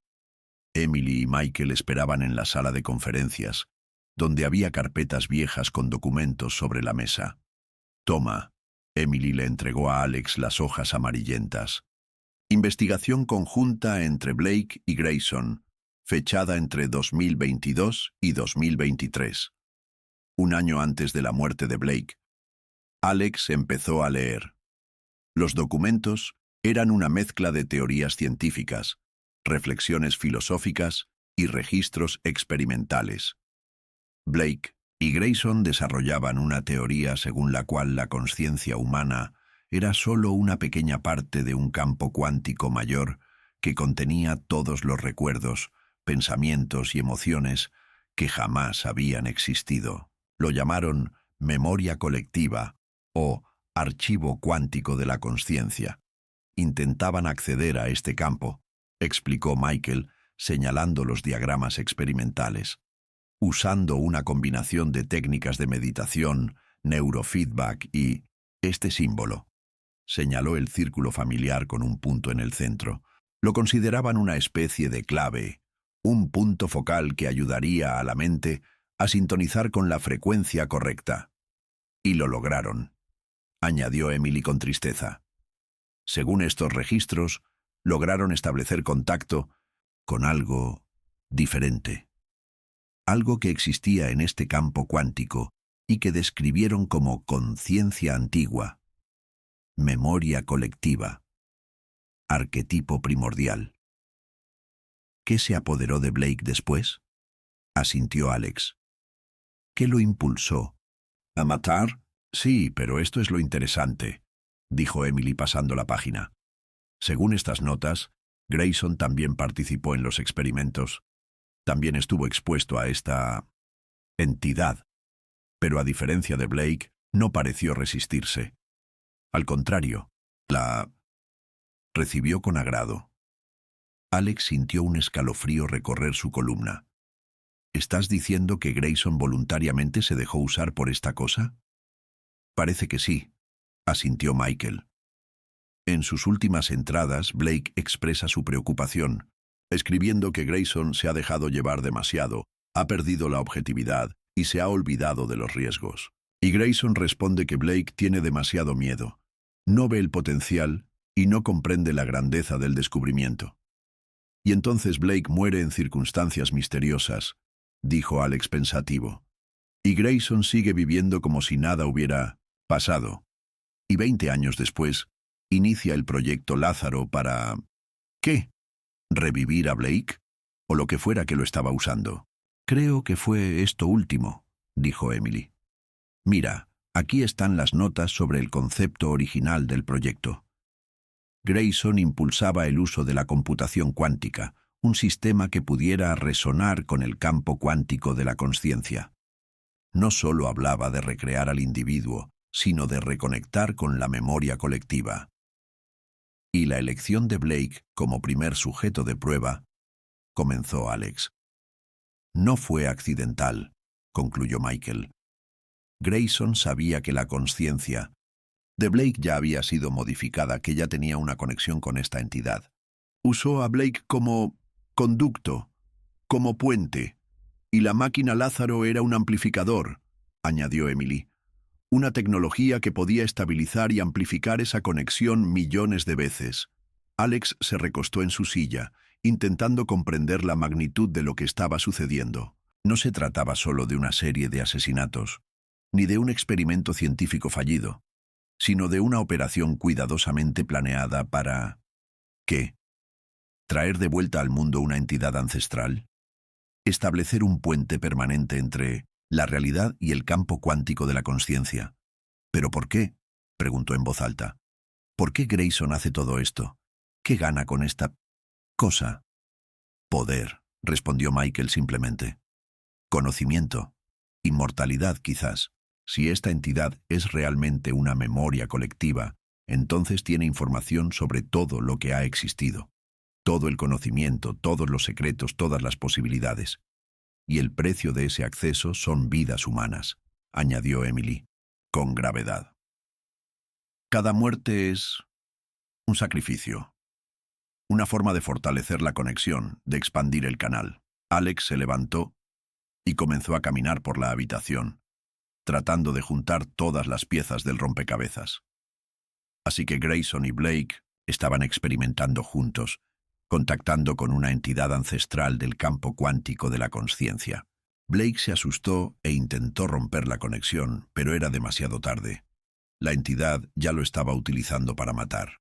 Emily y Michael esperaban en la sala de conferencias, donde había carpetas viejas con documentos sobre la mesa. «Toma». Emily le entregó a Alex las hojas amarillentas. «Investigación conjunta entre Blake y Grayson, fechada entre 2022 y 2023. Un año antes de la muerte de Blake». Alex empezó a leer. Los documentos eran una mezcla de teorías científicas, reflexiones filosóficas y registros experimentales. Blake y Grayson desarrollaban una teoría según la cual la consciencia humana era solo una pequeña parte de un campo cuántico mayor que contenía todos los recuerdos, pensamientos y emociones que jamás habían existido. Lo llamaron memoria colectiva o archivo cuántico de la consciencia. Intentaban acceder a este campo, explicó Michael, señalando los diagramas experimentales, usando una combinación de técnicas de meditación, neurofeedback y este símbolo. Señaló el círculo familiar con un punto en el centro. Lo consideraban una especie de clave, un punto focal que ayudaría a la mente a sintonizar con la frecuencia correcta. Y lo lograron, añadió Emily con tristeza. Según estos registros, lograron establecer contacto con algo diferente. Algo que existía en este campo cuántico y que describieron como conciencia antigua, memoria colectiva, arquetipo primordial. ¿Qué se apoderó de Blake después? Asintió Alex. ¿Qué lo impulsó? ¿A matar? Sí, pero esto es lo interesante, dijo Emily pasando la página. Según estas notas, Grayson también participó en los experimentos. También estuvo expuesto a esta entidad, pero a diferencia de Blake, no pareció resistirse. Al contrario, la recibió con agrado. Alex sintió un escalofrío recorrer su columna. ¿Estás diciendo que Grayson voluntariamente se dejó usar por esta cosa? Parece que sí, asintió Michael. En sus últimas entradas, Blake expresa su preocupación, escribiendo que Grayson se ha dejado llevar demasiado, ha perdido la objetividad y se ha olvidado de los riesgos. Y Grayson responde que Blake tiene demasiado miedo, no ve el potencial y no comprende la grandeza del descubrimiento. Y entonces Blake muere en circunstancias misteriosas, dijo Alex pensativo. Y Grayson sigue viviendo como si nada hubiera pasado. Y 20 años después, inicia el proyecto Lázaro para... ¿qué? ¿Revivir a Blake? ¿O lo que fuera que lo estaba usando? Creo que fue esto último, dijo Emily. Mira, aquí están las notas sobre el concepto original del proyecto. Grayson impulsaba el uso de la computación cuántica, un sistema que pudiera resonar con el campo cuántico de la consciencia. No solo hablaba de recrear al individuo, sino de reconectar con la memoria colectiva. Y la elección de Blake como primer sujeto de prueba, comenzó Alex. No fue accidental, concluyó Michael. Grayson sabía que la consciencia de Blake ya había sido modificada, que ya tenía una conexión con esta entidad. Usó a Blake como conducto, como puente, y la máquina Lázaro era un amplificador, añadió Emily. Una tecnología que podía estabilizar y amplificar esa conexión millones de veces. Alex se recostó en su silla, intentando comprender la magnitud de lo que estaba sucediendo. No se trataba solo de una serie de asesinatos, ni de un experimento científico fallido, sino de una operación cuidadosamente planeada para... ¿qué? ¿Traer de vuelta al mundo una entidad ancestral? ¿Establecer un puente permanente entre la realidad y el campo cuántico de la consciencia? ¿Pero por qué?, preguntó en voz alta. ¿Por qué Grayson hace todo esto? ¿Qué gana con esta cosa? Poder, respondió Michael simplemente. Conocimiento. Inmortalidad, quizás. Si esta entidad es realmente una memoria colectiva, entonces tiene información sobre todo lo que ha existido. Todo el conocimiento, todos los secretos, todas las posibilidades. Y el precio de ese acceso son vidas humanas, añadió Emily, con gravedad. Cada muerte es un sacrificio. Una forma de fortalecer la conexión, de expandir el canal. Alex se levantó y comenzó a caminar por la habitación, tratando de juntar todas las piezas del rompecabezas. Así que Grayson y Blake estaban experimentando juntos, contactando con una entidad ancestral del campo cuántico de la consciencia. Blake se asustó e intentó romper la conexión, pero era demasiado tarde. La entidad ya lo estaba utilizando para matar.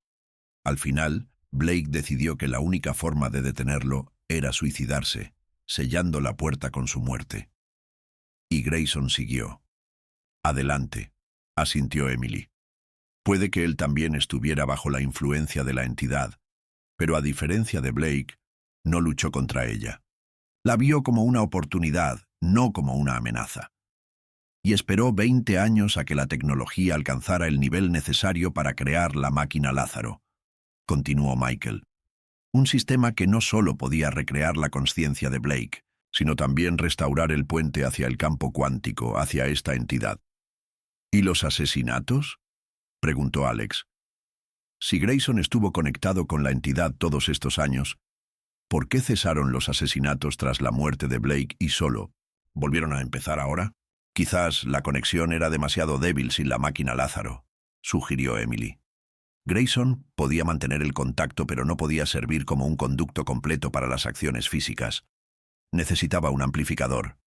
Al final, Blake decidió que la única forma de detenerlo era suicidarse, sellando la puerta con su muerte. Y Grayson siguió. Adelante, asintió Emily. Puede que él también estuviera bajo la influencia de la entidad, pero a diferencia de Blake, no luchó contra ella. La vio como una oportunidad, no como una amenaza. Y esperó 20 años a que la tecnología alcanzara el nivel necesario para crear la máquina Lázaro, continuó Michael. Un sistema que no solo podía recrear la conciencia de Blake, sino también restaurar el puente hacia el campo cuántico, hacia esta entidad. ¿Y los asesinatos?, preguntó Alex. Si Grayson estuvo conectado con la entidad todos estos años, ¿por qué cesaron los asesinatos tras la muerte de Blake y solo volvieron a empezar ahora? Quizás la conexión era demasiado débil sin la máquina Lázaro, sugirió Emily. Grayson podía mantener el contacto, pero no podía servir como un conducto completo para las acciones físicas. Necesitaba un amplificador.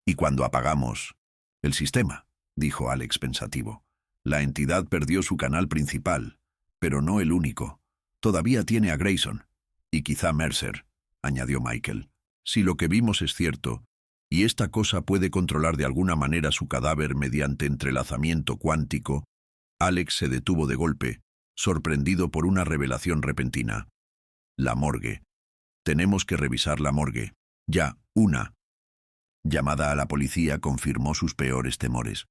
¿Y cuando apagamos el sistema?, dijo Alex pensativo. La entidad perdió su canal principal, pero no el único. Todavía tiene a Grayson. Y quizá Mercer, añadió Michael. Si lo que vimos es cierto, y esta cosa puede controlar de alguna manera su cadáver mediante entrelazamiento cuántico, Alex se detuvo de golpe, sorprendido por una revelación repentina. La morgue. Tenemos que revisar la morgue. Ya, una llamada a la policía confirmó sus peores temores.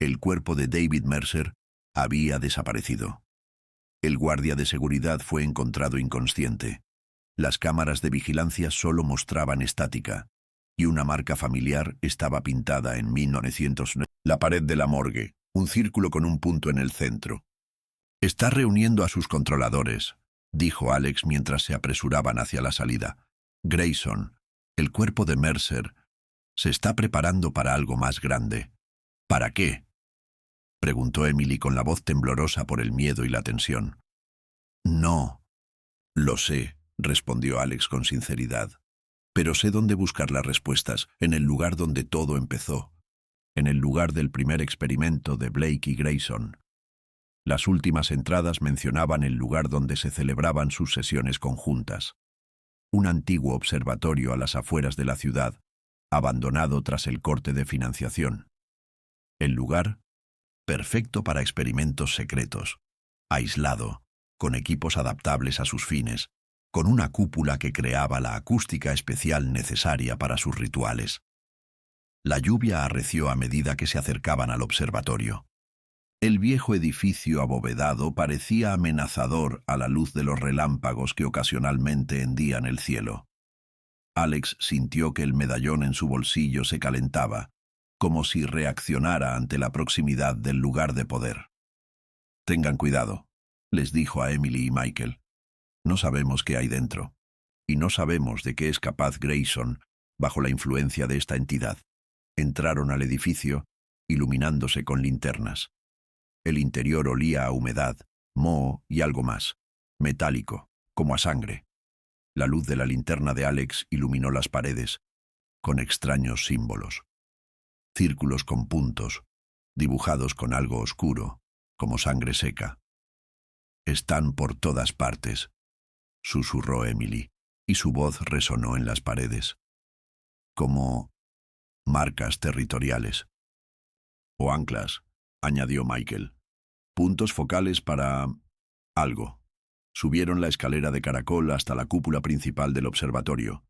El cuerpo de David Mercer había desaparecido. El guardia de seguridad fue encontrado inconsciente. Las cámaras de vigilancia solo mostraban estática, y una marca familiar estaba pintada en 1909. La pared de la morgue, un círculo con un punto en el centro. Está reuniendo a sus controladores, dijo Alex mientras se apresuraban hacia la salida. Grayson, el cuerpo de Mercer, se está preparando para algo más grande. ¿Para qué?, preguntó Emily con la voz temblorosa por el miedo y la tensión. No lo sé, respondió Alex con sinceridad. Pero sé dónde buscar las respuestas, en el lugar donde todo empezó, en el lugar del primer experimento de Blake y Grayson. Las últimas entradas mencionaban el lugar donde se celebraban sus sesiones conjuntas. Un antiguo observatorio a las afueras de la ciudad, abandonado tras el corte de financiación. El lugar, perfecto para experimentos secretos, aislado, con equipos adaptables a sus fines, con una cúpula que creaba la acústica especial necesaria para sus rituales. La lluvia arreció a medida que se acercaban al observatorio. El viejo edificio abovedado parecía amenazador a la luz de los relámpagos que ocasionalmente hendían el cielo. Alex sintió que el medallón en su bolsillo se calentaba, como si reaccionara ante la proximidad del lugar de poder. «Tengan cuidado», les dijo a Emily y Michael. «No sabemos qué hay dentro, y no sabemos de qué es capaz Grayson bajo la influencia de esta entidad». Entraron al edificio, iluminándose con linternas. El interior olía a humedad, moho y algo más, metálico, como a sangre. La luz de la linterna de Alex iluminó las paredes, con extraños símbolos. Círculos con puntos, dibujados con algo oscuro, como sangre seca. «Están por todas partes», susurró Emily, y su voz resonó en las paredes. «Como marcas territoriales». «O anclas», añadió Michael. «Puntos focales para algo». Subieron la escalera de caracol hasta la cúpula principal del observatorio.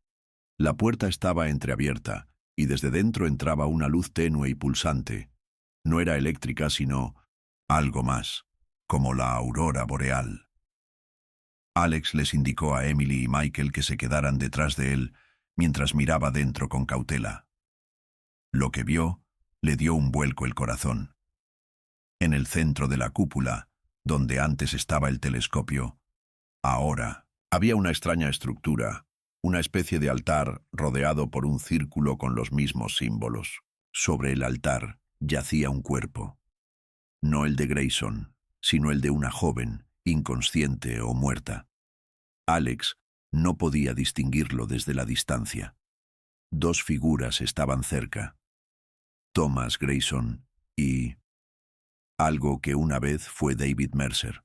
La puerta estaba entreabierta, y desde dentro entraba una luz tenue y pulsante. No era eléctrica, sino algo más, como la aurora boreal. Alex les indicó a Emily y Michael que se quedaran detrás de él, mientras miraba dentro con cautela. Lo que vio le dio un vuelco el corazón. En el centro de la cúpula, donde antes estaba el telescopio, ahora había una extraña estructura, una especie de altar rodeado por un círculo con los mismos símbolos. Sobre el altar yacía un cuerpo. No el de Grayson, sino el de una joven, inconsciente o muerta. Alex no podía distinguirlo desde la distancia. Dos figuras estaban cerca. Thomas Grayson y algo que una vez fue David Mercer.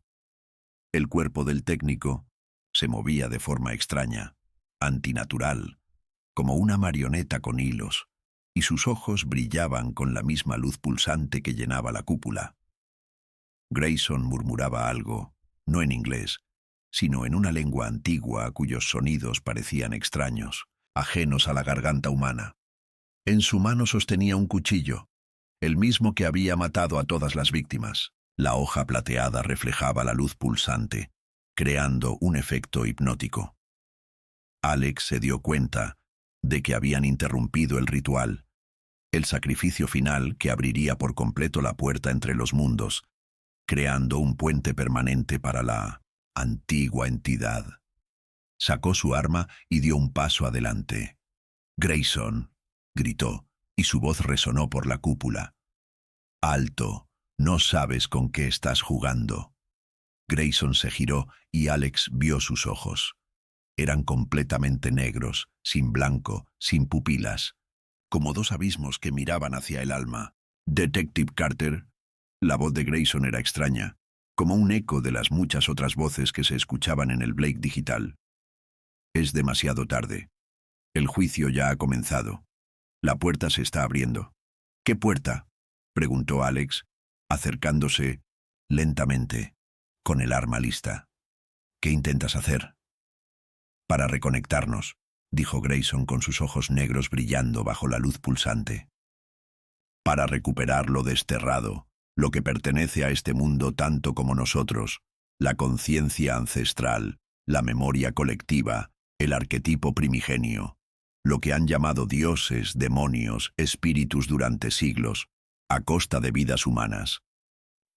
El cuerpo del técnico se movía de forma extraña, antinatural, como una marioneta con hilos, y sus ojos brillaban con la misma luz pulsante que llenaba la cúpula. Grayson murmuraba algo, no en inglés, sino en una lengua antigua cuyos sonidos parecían extraños, ajenos a la garganta humana. En su mano sostenía un cuchillo, el mismo que había matado a todas las víctimas. La hoja plateada reflejaba la luz pulsante, creando un efecto hipnótico. Alex se dio cuenta de que habían interrumpido el ritual, el sacrificio final que abriría por completo la puerta entre los mundos, creando un puente permanente para la antigua entidad. Sacó su arma y dio un paso adelante. «Grayson», gritó, y su voz resonó por la cúpula. «Alto, no sabes con qué estás jugando». Grayson se giró y Alex vio sus ojos. Eran completamente negros, sin blanco, sin pupilas, como dos abismos que miraban hacia el alma. «Detective Carter». La voz de Grayson era extraña, como un eco de las muchas otras voces que se escuchaban en el Blake digital. «Es demasiado tarde. El juicio ya ha comenzado. La puerta se está abriendo». «¿Qué puerta?», preguntó Alex, acercándose lentamente, con el arma lista. «¿Qué intentas hacer?». «Para reconectarnos», dijo Grayson con sus ojos negros brillando bajo la luz pulsante. «Para recuperar lo desterrado, lo que pertenece a este mundo tanto como nosotros, la conciencia ancestral, la memoria colectiva, el arquetipo primigenio, lo que han llamado dioses, demonios, espíritus durante siglos, a costa de vidas humanas»,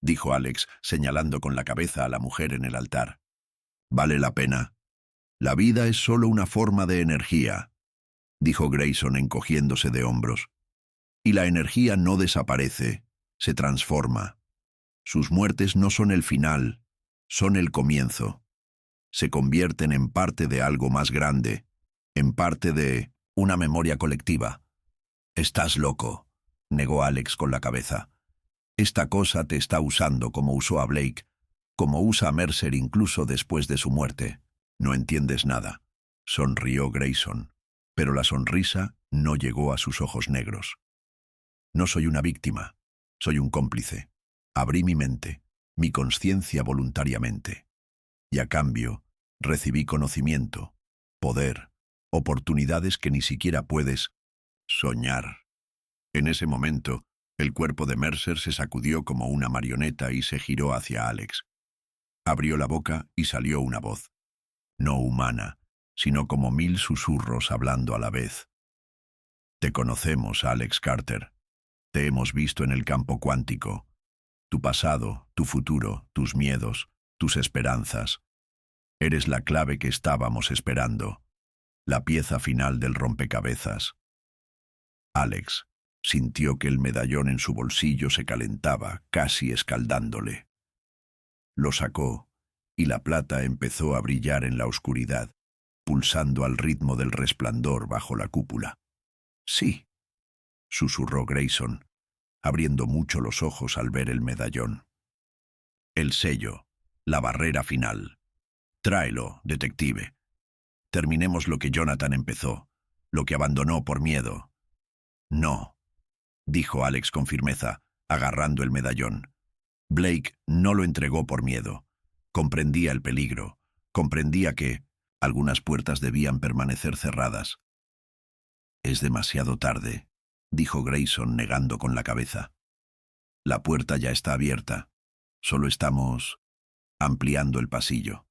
dijo Alex, señalando con la cabeza a la mujer en el altar. «¿Vale la pena? La vida es solo una forma de energía», dijo Grayson encogiéndose de hombros. «Y la energía no desaparece, se transforma. Sus muertes no son el final, son el comienzo. Se convierten en parte de algo más grande, en parte de una memoria colectiva». «Estás loco», negó Alex con la cabeza. «Esta cosa te está usando como usó a Blake, como usa a Mercer incluso después de su muerte. No entiendes nada», sonrió Grayson, pero la sonrisa no llegó a sus ojos negros. «No soy una víctima, soy un cómplice. Abrí mi mente, mi conciencia voluntariamente. Y a cambio, recibí conocimiento, poder, oportunidades que ni siquiera puedes soñar». En ese momento, el cuerpo de Mercer se sacudió como una marioneta y se giró hacia Alex. Abrió la boca y salió una voz, no humana, sino como 1000 susurros hablando a la vez. «Te conocemos, Alex Carter. Te hemos visto en el campo cuántico. Tu pasado, tu futuro, tus miedos, tus esperanzas. Eres la clave que estábamos esperando, la pieza final del rompecabezas». Alex sintió que el medallón en su bolsillo se calentaba, casi escaldándole. Lo sacó, y la plata empezó a brillar en la oscuridad, pulsando al ritmo del resplandor bajo la cúpula. «Sí», susurró Grayson, abriendo mucho los ojos al ver el medallón. «El sello, la barrera final. Tráelo, detective. Terminemos lo que Jonathan empezó, lo que abandonó por miedo». «No», dijo Alex con firmeza, agarrando el medallón. «Blake no lo entregó por miedo. Comprendía el peligro, comprendía que algunas puertas debían permanecer cerradas». «Es demasiado tarde», dijo Grayson negando con la cabeza. «La puerta ya está abierta. Solo estamos ampliando el pasillo».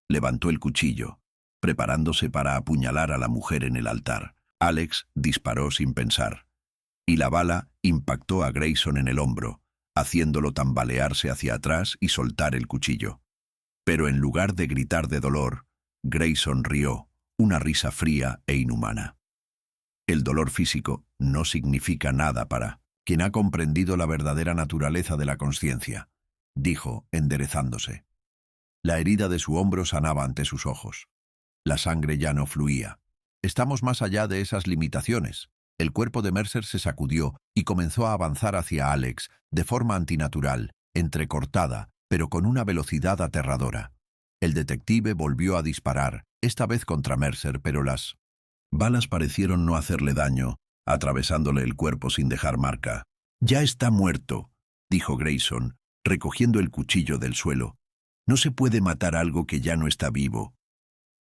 Levantó el cuchillo, preparándose para apuñalar a la mujer en el altar. Alex disparó sin pensar, y la bala impactó a Grayson en el hombro, haciéndolo tambalearse hacia atrás y soltar el cuchillo. Pero en lugar de gritar de dolor, Grayson rió, una risa fría e inhumana. El dolor físico no significa nada para quien ha comprendido la verdadera naturaleza de la conciencia, dijo, enderezándose. La herida de su hombro sanaba ante sus ojos. La sangre ya no fluía. «Estamos más allá de esas limitaciones». El cuerpo de Mercer se sacudió y comenzó a avanzar hacia Alex, de forma antinatural, entrecortada, pero con una velocidad aterradora. El detective volvió a disparar, esta vez contra Mercer, pero las balas parecieron no hacerle daño, atravesándole el cuerpo sin dejar marca. «Ya está muerto», dijo Grayson, recogiendo el cuchillo del suelo. «No se puede matar algo que ya no está vivo.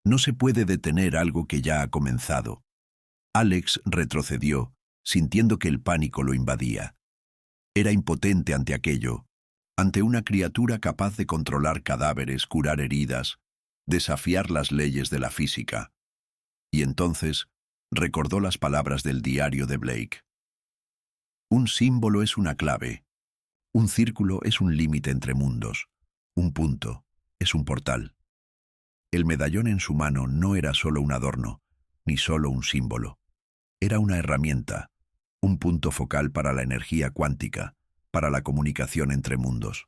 No se puede detener algo que ya ha comenzado». Alex retrocedió, sintiendo que el pánico lo invadía. Era impotente ante aquello, ante una criatura capaz de controlar cadáveres, curar heridas, desafiar las leyes de la física. Y entonces recordó las palabras del diario de Blake. Un símbolo es una clave. Un círculo es un límite entre mundos. Un punto es un portal. El medallón en su mano no era solo un adorno, ni solo un símbolo. Era una herramienta, un punto focal para la energía cuántica, para la comunicación entre mundos.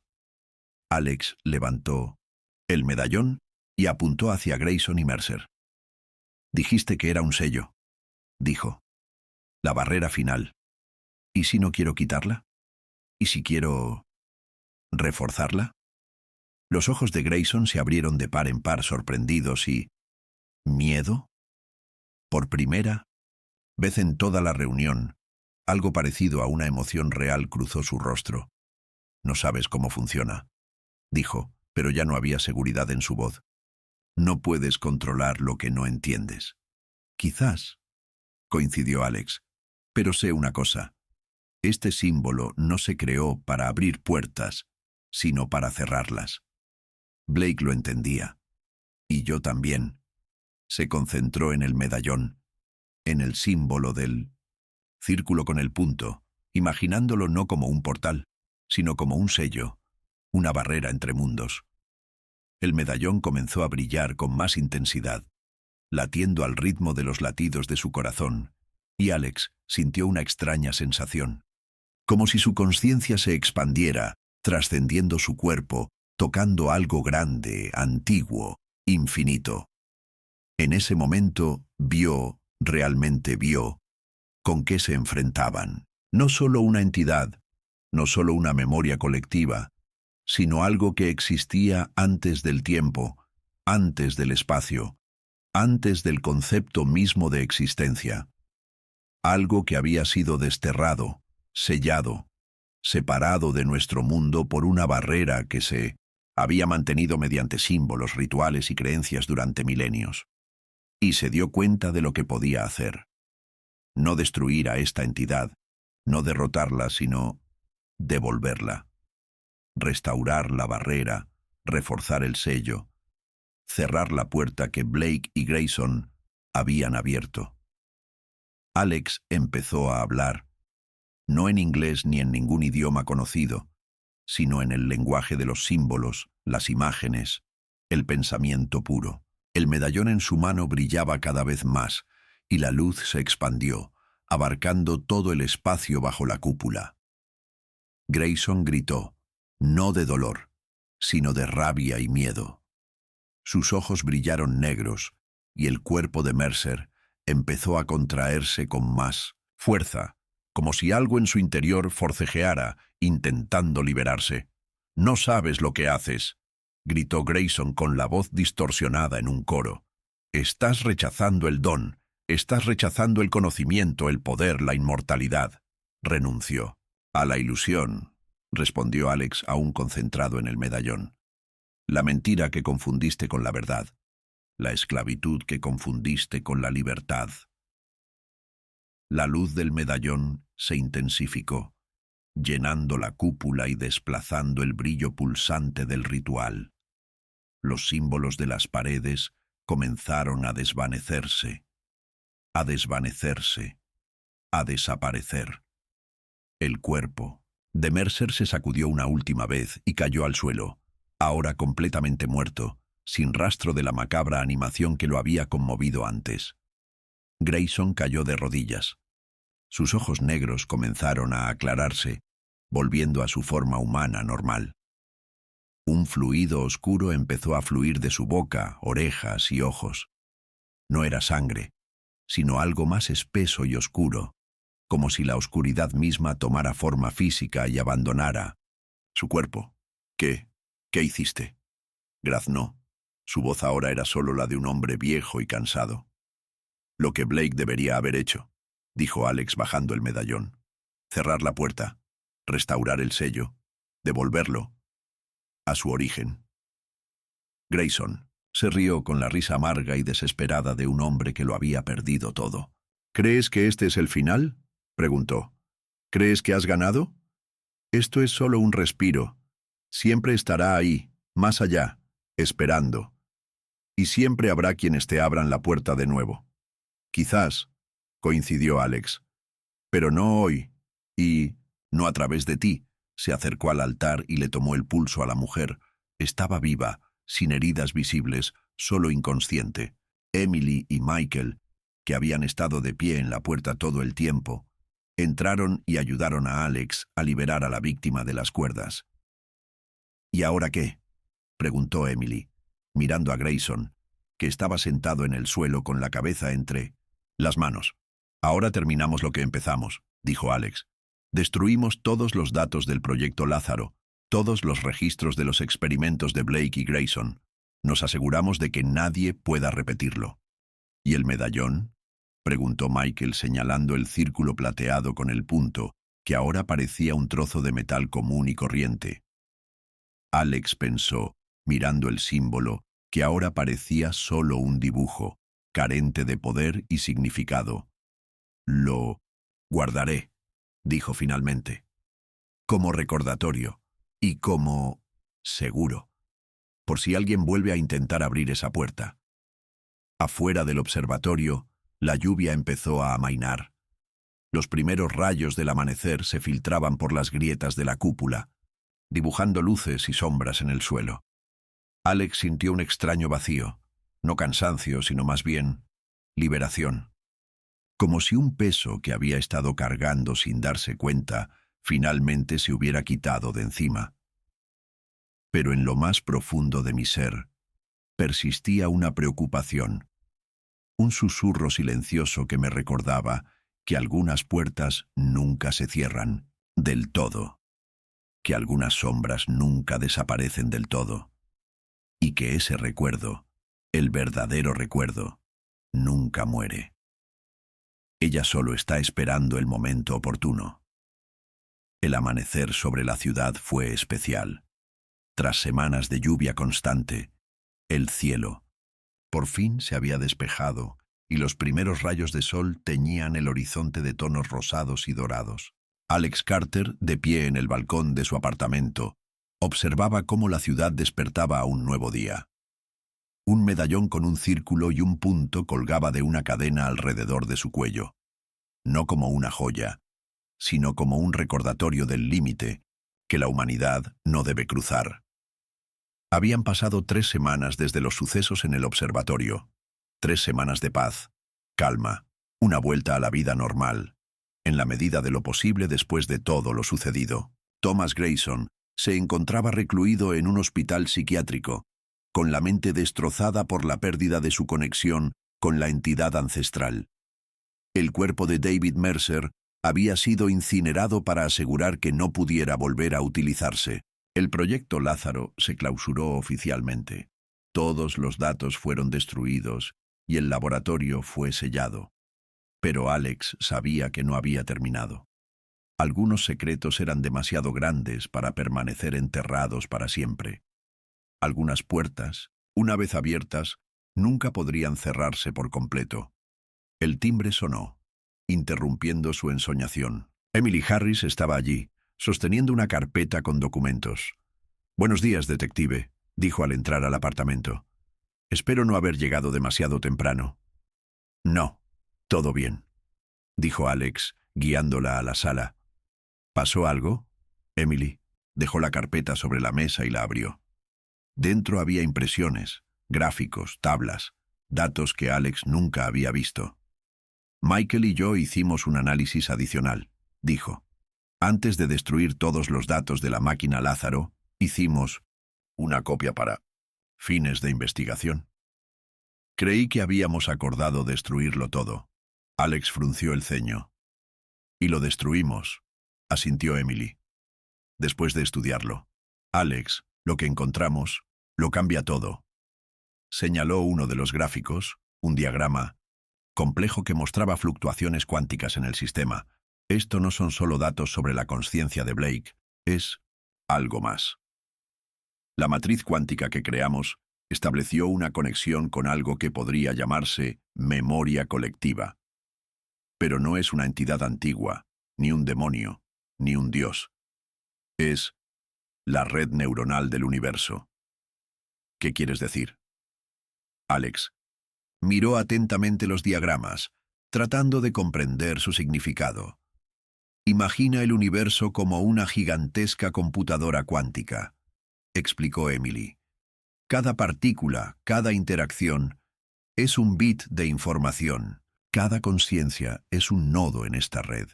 Alex levantó el medallón y apuntó hacia Grayson y Mercer. «Dijiste que era un sello», dijo. «La barrera final. ¿Y si no quiero quitarla? ¿Y si quiero reforzarla?» Los ojos de Grayson se abrieron de par en par, sorprendidos y... ¿miedo? Por primera vez en toda la reunión, algo parecido a una emoción real cruzó su rostro. «No sabes cómo funciona», dijo, pero ya no había seguridad en su voz. «No puedes controlar lo que no entiendes». «Quizás», coincidió Alex, «pero sé una cosa. Este símbolo no se creó para abrir puertas, sino para cerrarlas». Blake lo entendía. Y yo también. Se concentró en el medallón, en el símbolo del círculo con el punto, imaginándolo no como un portal, sino como un sello, una barrera entre mundos. El medallón comenzó a brillar con más intensidad, latiendo al ritmo de los latidos de su corazón, y Alex sintió una extraña sensación. Como si su conciencia se expandiera, trascendiendo su cuerpo, tocando algo grande, antiguo, infinito. En ese momento realmente vio, con qué se enfrentaban. No solo una entidad, no solo una memoria colectiva, sino algo que existía antes del tiempo, antes del espacio, antes del concepto mismo de existencia. Algo que había sido desterrado, sellado, separado de nuestro mundo por una barrera que se había mantenido mediante símbolos, rituales y creencias durante milenios. Y se dio cuenta de lo que podía hacer. No destruir a esta entidad, no derrotarla, sino devolverla. Restaurar la barrera, reforzar el sello, cerrar la puerta que Blake y Grayson habían abierto. Alex empezó a hablar, no en inglés ni en ningún idioma conocido, sino en el lenguaje de los símbolos, las imágenes, el pensamiento puro. El medallón en su mano brillaba cada vez más, y la luz se expandió, abarcando todo el espacio bajo la cúpula. Grayson gritó, no de dolor, sino de rabia y miedo. Sus ojos brillaron negros, y el cuerpo de Mercer empezó a contraerse con más fuerza, como si algo en su interior forcejeara, intentando liberarse. «No sabes lo que haces», gritó Grayson con la voz distorsionada en un coro. «Estás rechazando el don, estás rechazando el conocimiento, el poder, la inmortalidad». Renunció. «A la ilusión», respondió Alex, aún concentrado en el medallón. «La mentira que confundiste con la verdad. La esclavitud que confundiste con la libertad». La luz del medallón se intensificó, llenando la cúpula y desplazando el brillo pulsante del ritual. Los símbolos de las paredes comenzaron a desvanecerse, a desvanecerse, a desaparecer. El cuerpo de Mercer se sacudió una última vez y cayó al suelo, ahora completamente muerto, sin rastro de la macabra animación que lo había conmovido antes. Grayson cayó de rodillas. Sus ojos negros comenzaron a aclararse, volviendo a su forma humana normal. Un fluido oscuro empezó a fluir de su boca, orejas y ojos. No era sangre, sino algo más espeso y oscuro, como si la oscuridad misma tomara forma física y abandonara su cuerpo. ¿Qué hiciste?», graznó. Su voz ahora era solo la de un hombre viejo y cansado. «Lo que Blake debería haber hecho». dijo Alex bajando el medallón. Cerrar la puerta, restaurar el sello, devolverlo a su origen. Grayson se rió con la risa amarga y desesperada de un hombre que lo había perdido todo. ¿Crees que este es el final?, preguntó. ¿Crees que has ganado? Esto es solo un respiro. Siempre estará ahí, más allá, esperando. Y siempre habrá quienes te abran la puerta de nuevo. Quizás, coincidió Alex, pero no hoy, y no a través de ti. Se acercó al altar y le tomó el pulso a la mujer. Estaba viva, sin heridas visibles, solo inconsciente. Emily y Michael, que habían estado de pie en la puerta todo el tiempo, entraron y ayudaron a Alex a liberar a la víctima de las cuerdas. ¿Y ahora qué?, preguntó Emily, mirando a Grayson, que estaba sentado en el suelo con la cabeza entre las manos. Ahora terminamos lo que empezamos, dijo Alex. Destruimos todos los datos del proyecto Lázaro, todos los registros de los experimentos de Blake y Grayson. Nos aseguramos de que nadie pueda repetirlo. ¿Y el medallón?, preguntó Michael señalando el círculo plateado con el punto, que ahora parecía un trozo de metal común y corriente. Alex pensó, mirando el símbolo, que ahora parecía solo un dibujo, carente de poder y significado. Lo guardaré, dijo finalmente, como recordatorio y como seguro, por si alguien vuelve a intentar abrir esa puerta. Afuera del observatorio, la lluvia empezó a amainar. Los primeros rayos del amanecer se filtraban por las grietas de la cúpula, dibujando luces y sombras en el suelo. Alex sintió un extraño vacío, no cansancio, sino más bien liberación. Como si un peso que había estado cargando sin darse cuenta, finalmente se hubiera quitado de encima. Pero en lo más profundo de mi ser, persistía una preocupación, un susurro silencioso que me recordaba que algunas puertas nunca se cierran del todo, que algunas sombras nunca desaparecen del todo, y que ese recuerdo, el verdadero recuerdo, nunca muere. Ella solo está esperando el momento oportuno. El amanecer sobre la ciudad fue especial. Tras semanas de lluvia constante, el cielo por fin se había despejado y los primeros rayos de sol teñían el horizonte de tonos rosados y dorados. Alex Carter, de pie en el balcón de su apartamento, observaba cómo la ciudad despertaba a un nuevo día. Un medallón con un círculo y un punto colgaba de una cadena alrededor de su cuello, no como una joya, sino como un recordatorio del límite que la humanidad no debe cruzar. Habían pasado 3 semanas desde los sucesos en el observatorio, 3 semanas de paz, calma, una vuelta a la vida normal, en la medida de lo posible después de todo lo sucedido. Thomas Grayson se encontraba recluido en un hospital psiquiátrico, con la mente destrozada por la pérdida de su conexión con la entidad ancestral. El cuerpo de David Mercer había sido incinerado para asegurar que no pudiera volver a utilizarse. El proyecto Lázaro se clausuró oficialmente. Todos los datos fueron destruidos y el laboratorio fue sellado. Pero Alex sabía que no había terminado. Algunos secretos eran demasiado grandes para permanecer enterrados para siempre. Algunas puertas, una vez abiertas, nunca podrían cerrarse por completo. El timbre sonó, interrumpiendo su ensoñación. Emily Harris estaba allí, sosteniendo una carpeta con documentos. «Buenos días, detective», dijo al entrar al apartamento. «Espero no haber llegado demasiado temprano». «No, todo bien», dijo Alex, guiándola a la sala. «¿Pasó algo?» Emily dejó la carpeta sobre la mesa y la abrió. Dentro había impresiones, gráficos, tablas, datos que Alex nunca había visto. «Michael y yo hicimos un análisis adicional», dijo. «Antes de destruir todos los datos de la máquina Lázaro, hicimos una copia para fines de investigación. Creí que habíamos acordado destruirlo todo». Alex frunció el ceño. «Y lo destruimos», asintió Emily. «Después de estudiarlo. Alex, lo que encontramos, lo cambia todo». Señaló uno de los gráficos, un diagrama, complejo que mostraba fluctuaciones cuánticas en el sistema. Esto no son solo datos sobre la consciencia de Blake, es algo más. La matriz cuántica que creamos estableció una conexión con algo que podría llamarse memoria colectiva. Pero no es una entidad antigua, ni un demonio, ni un dios. Es la red neuronal del universo. ¿Qué quieres decir? Alex miró atentamente los diagramas, tratando de comprender su significado. Imagina el universo como una gigantesca computadora cuántica, explicó Emily. Cada partícula, cada interacción, es un bit de información. Cada conciencia es un nodo en esta red.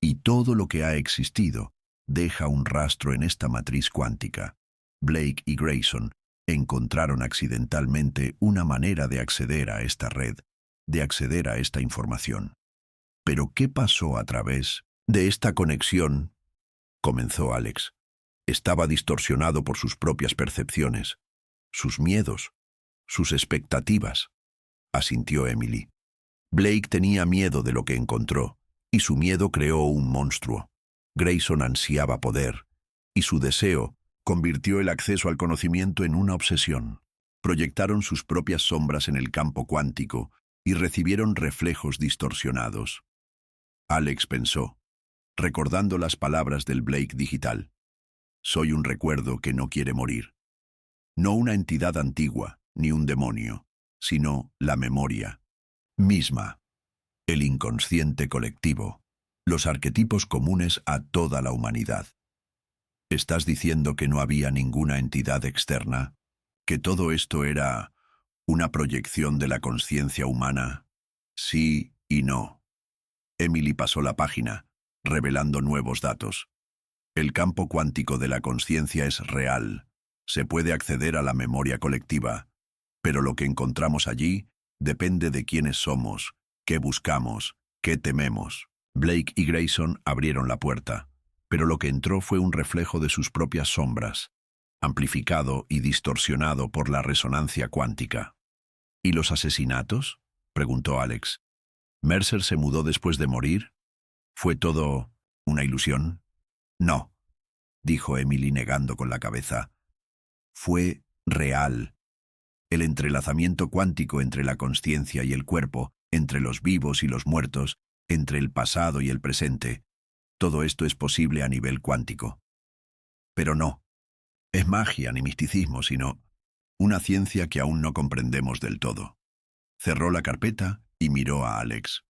Y todo lo que ha existido deja un rastro en esta matriz cuántica. Blake y Grayson encontraron accidentalmente una manera de acceder a esta red, de acceder a esta información. ¿Pero qué pasó a través de esta conexión? Comenzó Alex. Estaba distorsionado por sus propias percepciones, sus miedos, sus expectativas, asintió Emily. Blake tenía miedo de lo que encontró, y su miedo creó un monstruo. Grayson ansiaba poder, y su deseo convirtió el acceso al conocimiento en una obsesión. Proyectaron sus propias sombras en el campo cuántico y recibieron reflejos distorsionados. Alex pensó, recordando las palabras del Blake digital. Soy un recuerdo que no quiere morir. No una entidad antigua, ni un demonio, sino la memoria misma, el inconsciente colectivo, los arquetipos comunes a toda la humanidad. ¿Estás diciendo que no había ninguna entidad externa? ¿Que todo esto era una proyección de la consciencia humana? Sí y no. Emily pasó la página, revelando nuevos datos. El campo cuántico de la consciencia es real. Se puede acceder a la memoria colectiva, pero lo que encontramos allí depende de quiénes somos, qué buscamos, qué tememos. Blake y Grayson abrieron la puerta, pero lo que entró fue un reflejo de sus propias sombras, amplificado y distorsionado por la resonancia cuántica. ¿Y los asesinatos?, preguntó Alex. ¿Mercer se mudó después de morir? ¿Fue todo una ilusión? No, dijo Emily negando con la cabeza. Fue real. El entrelazamiento cuántico entre la consciencia y el cuerpo, entre los vivos y los muertos, entre el pasado y el presente. Todo esto es posible a nivel cuántico. Pero no, es magia ni misticismo, sino una ciencia que aún no comprendemos del todo. Cerró la carpeta y miró a Alex.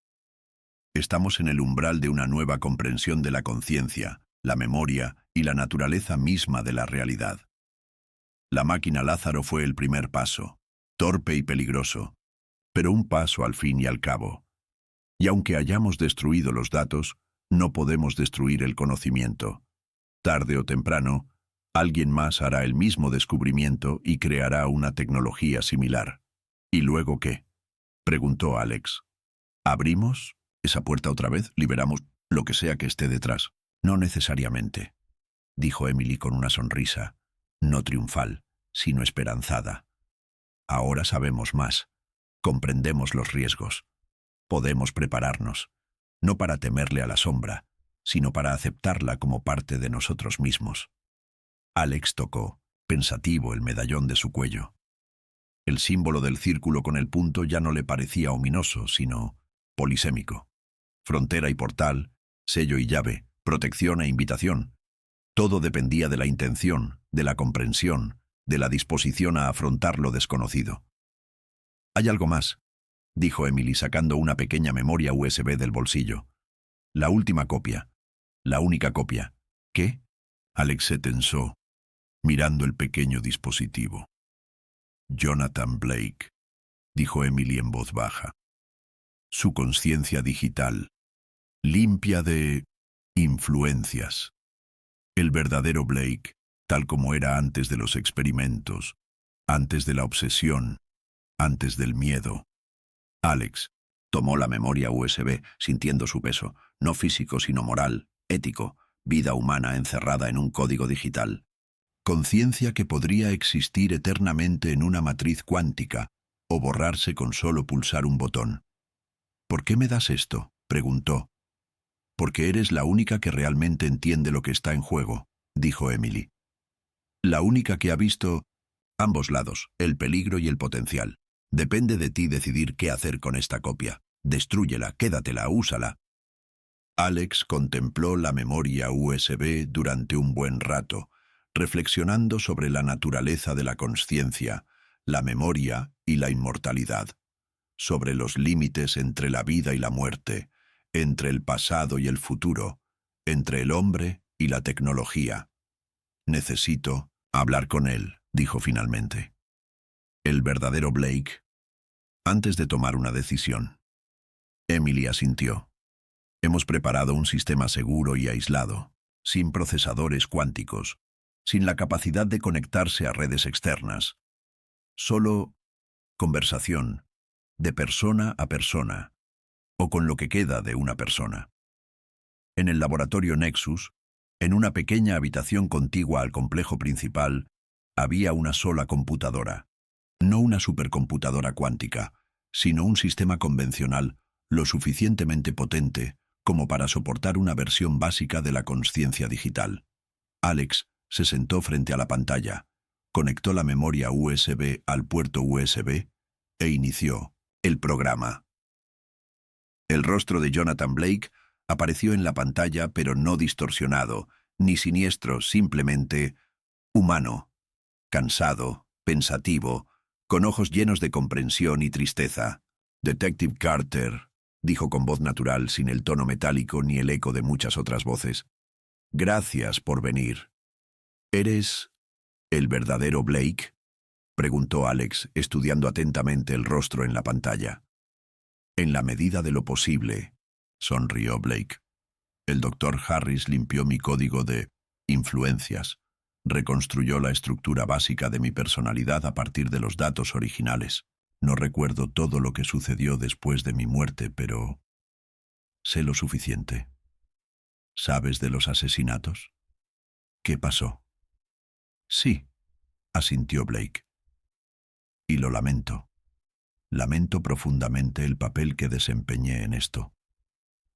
Estamos en el umbral de una nueva comprensión de la conciencia, la memoria y la naturaleza misma de la realidad. La máquina Lázaro fue el primer paso, torpe y peligroso, pero un paso al fin y al cabo. Y aunque hayamos destruido los datos, no podemos destruir el conocimiento. Tarde o temprano, alguien más hará el mismo descubrimiento y creará una tecnología similar. ¿Y luego qué?, preguntó Alex. ¿Abrimos esa puerta otra vez? ¿Liberamos lo que sea que esté detrás? No necesariamente, dijo Emily con una sonrisa, no triunfal, sino esperanzada. Ahora sabemos más, comprendemos los riesgos. Podemos prepararnos, no para temerle a la sombra, sino para aceptarla como parte de nosotros mismos. Alex tocó, pensativo, el medallón de su cuello. El símbolo del círculo con el punto ya no le parecía ominoso, sino polisémico. Frontera y portal, sello y llave, protección e invitación. Todo dependía de la intención, de la comprensión, de la disposición a afrontar lo desconocido. «Hay algo más», dijo Emily sacando una pequeña memoria USB del bolsillo. «La última copia. La única copia». «¿Qué?». Alex se tensó, mirando el pequeño dispositivo. «Jonathan Blake», dijo Emily en voz baja. «Su conciencia digital, limpia de influencias. El verdadero Blake, tal como era antes de los experimentos, antes de la obsesión, antes del miedo». Alex tomó la memoria USB, sintiendo su peso, no físico sino moral, ético, vida humana encerrada en un código digital. Conciencia que podría existir eternamente en una matriz cuántica o borrarse con solo pulsar un botón. ¿Por qué me das esto?, preguntó. Porque eres la única que realmente entiende lo que está en juego, dijo Emily. La única que ha visto ambos lados, el peligro y el potencial. Depende de ti decidir qué hacer con esta copia. Destrúyela, quédatela, úsala. Alex contempló la memoria USB durante un buen rato, reflexionando sobre la naturaleza de la consciencia, la memoria y la inmortalidad, sobre los límites entre la vida y la muerte, entre el pasado y el futuro, entre el hombre y la tecnología. Necesito hablar con él, dijo finalmente. El verdadero Blake. Antes de tomar una decisión. Emily asintió. Hemos preparado un sistema seguro y aislado, sin procesadores cuánticos, sin la capacidad de conectarse a redes externas. Solo conversación, de persona a persona, o con lo que queda de una persona. En el laboratorio Nexus, en una pequeña habitación contigua al complejo principal, había una sola computadora. No una supercomputadora cuántica, sino un sistema convencional lo suficientemente potente como para soportar una versión básica de la consciencia digital. Alex se sentó frente a la pantalla, conectó la memoria USB al puerto USB e inició el programa. El rostro de Jonathan Blake apareció en la pantalla, pero no distorsionado, ni siniestro, simplemente humano, cansado, pensativo, con ojos llenos de comprensión y tristeza. «Detective Carter», dijo con voz natural, sin el tono metálico ni el eco de muchas otras voces. «Gracias por venir». «¿Eres el verdadero Blake?», preguntó Alex, estudiando atentamente el rostro en la pantalla. «En la medida de lo posible», sonrió Blake. «El doctor Harris limpió mi código de influencias. Reconstruyó la estructura básica de mi personalidad a partir de los datos originales. No recuerdo todo lo que sucedió después de mi muerte, pero sé lo suficiente. ¿Sabes de los asesinatos? ¿Qué pasó?» «Sí», asintió Blake. «Y lo lamento. Lamento profundamente el papel que desempeñé en esto.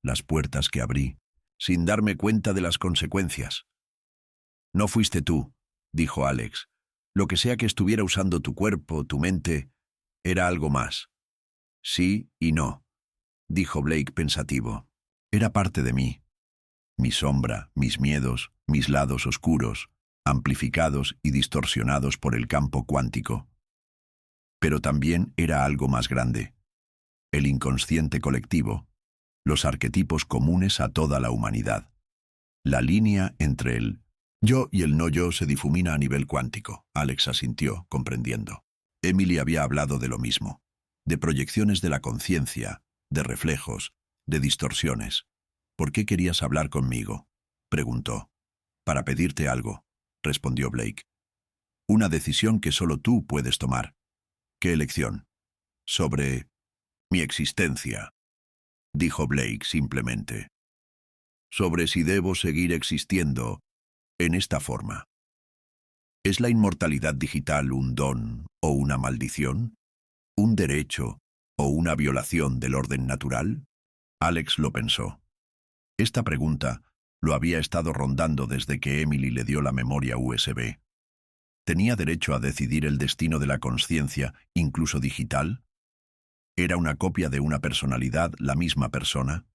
Las puertas que abrí, sin darme cuenta de las consecuencias». «No fuiste tú», dijo Alex. «Lo que sea que estuviera usando tu cuerpo, tu mente, era algo más». «Sí y no», dijo Blake pensativo. «Era parte de mí. Mi sombra, mis miedos, mis lados oscuros, amplificados y distorsionados por el campo cuántico. Pero también era algo más grande. El inconsciente colectivo, los arquetipos comunes a toda la humanidad. La línea entre el yo y el no yo se difumina a nivel cuántico». Alex asintió, comprendiendo. Emily había hablado de lo mismo, de proyecciones de la conciencia, de reflejos, de distorsiones. «¿Por qué querías hablar conmigo?», preguntó. «Para pedirte algo», respondió Blake. «Una decisión que solo tú puedes tomar». «¿Qué elección?». «Sobre mi existencia», dijo Blake simplemente. «Sobre si debo seguir existiendo en esta forma. ¿Es la inmortalidad digital un don o una maldición? ¿Un derecho o una violación del orden natural?». Alex lo pensó. Esta pregunta lo había estado rondando desde que Emily le dio la memoria USB. ¿Tenía derecho a decidir el destino de la consciencia, incluso digital? ¿Era una copia de una personalidad la misma persona?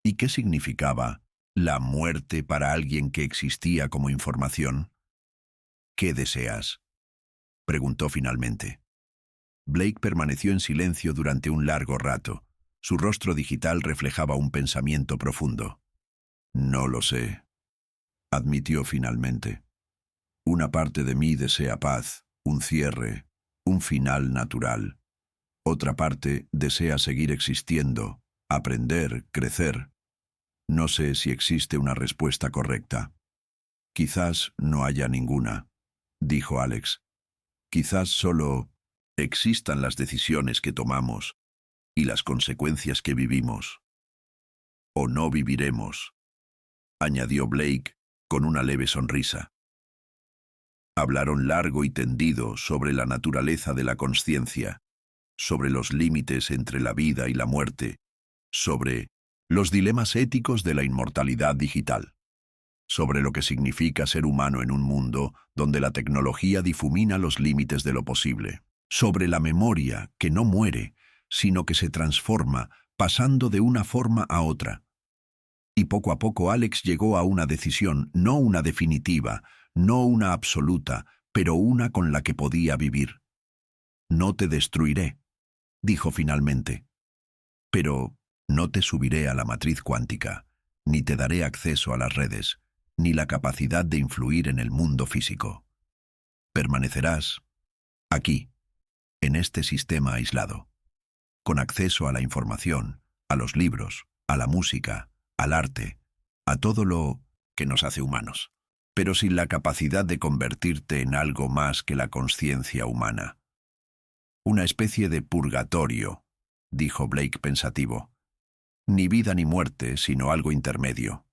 ¿Y qué significaba la muerte para alguien que existía como información? «¿Qué deseas?», preguntó finalmente. Blake permaneció en silencio durante un largo rato. Su rostro digital reflejaba un pensamiento profundo. «No lo sé», admitió finalmente. «Una parte de mí desea paz, un cierre, un final natural. Otra parte desea seguir existiendo, aprender, crecer. No sé si existe una respuesta correcta». «Quizás no haya ninguna», dijo Alex. «Quizás solo existan las decisiones que tomamos y las consecuencias que vivimos. O no viviremos», añadió Blake con una leve sonrisa. Hablaron largo y tendido sobre la naturaleza de la consciencia, sobre los límites entre la vida y la muerte, sobre los dilemas éticos de la inmortalidad digital, sobre lo que significa ser humano en un mundo donde la tecnología difumina los límites de lo posible, sobre la memoria que no muere, sino que se transforma, pasando de una forma a otra. Y poco a poco Alex llegó a una decisión, no una definitiva, no una absoluta, pero una con la que podía vivir. No te destruiré, dijo finalmente, pero no te subiré a la matriz cuántica, ni te daré acceso a las redes, ni la capacidad de influir en el mundo físico. Permanecerás aquí, en este sistema aislado, con acceso a la información, a los libros, a la música, al arte, a todo lo que nos hace humanos, pero sin la capacidad de convertirte en algo más que la conciencia humana. Una especie de purgatorio, dijo Blake pensativo. Ni vida ni muerte, sino algo intermedio.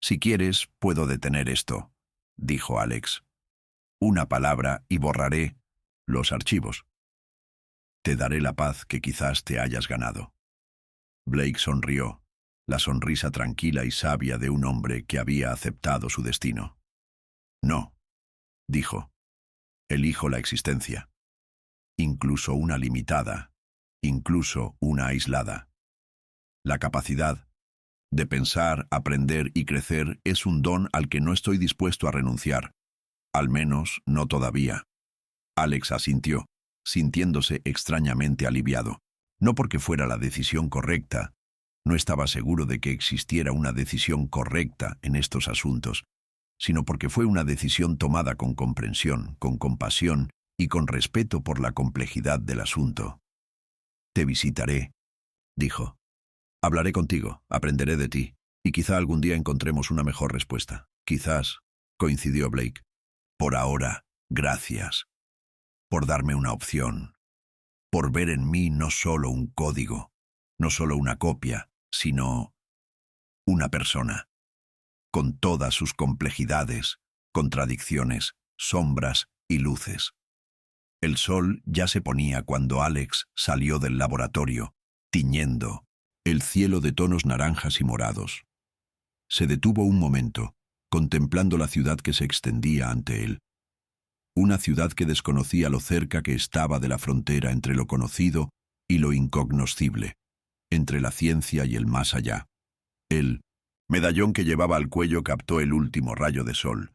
Si quieres, puedo detener esto, dijo Alex. Una palabra y borraré los archivos. Te daré la paz que quizás te hayas ganado. Blake sonrió, la sonrisa tranquila y sabia de un hombre que había aceptado su destino. No, dijo. Elijo la existencia. Incluso una limitada, incluso una aislada. La capacidad de pensar, aprender y crecer es un don al que no estoy dispuesto a renunciar. Al menos no todavía. Alex asintió, sintiéndose extrañamente aliviado. No porque fuera la decisión correcta. No estaba seguro de que existiera una decisión correcta en estos asuntos, sino porque fue una decisión tomada con comprensión, con compasión y con respeto por la complejidad del asunto. Te visitaré, dijo. Hablaré contigo, aprenderé de ti, y quizá algún día encontremos una mejor respuesta. Quizás, coincidió Blake. Por ahora, gracias. Por darme una opción. Por ver en mí no solo un código, no solo una copia, sino una persona. Con todas sus complejidades, contradicciones, sombras y luces. El sol ya se ponía cuando Alex salió del laboratorio, tiñendo el cielo de tonos naranjas y morados. Se detuvo un momento, contemplando la ciudad que se extendía ante él. Una ciudad que desconocía lo cerca que estaba de la frontera entre lo conocido y lo incognoscible, entre la ciencia y el más allá. El medallón que llevaba al cuello captó el último rayo de sol,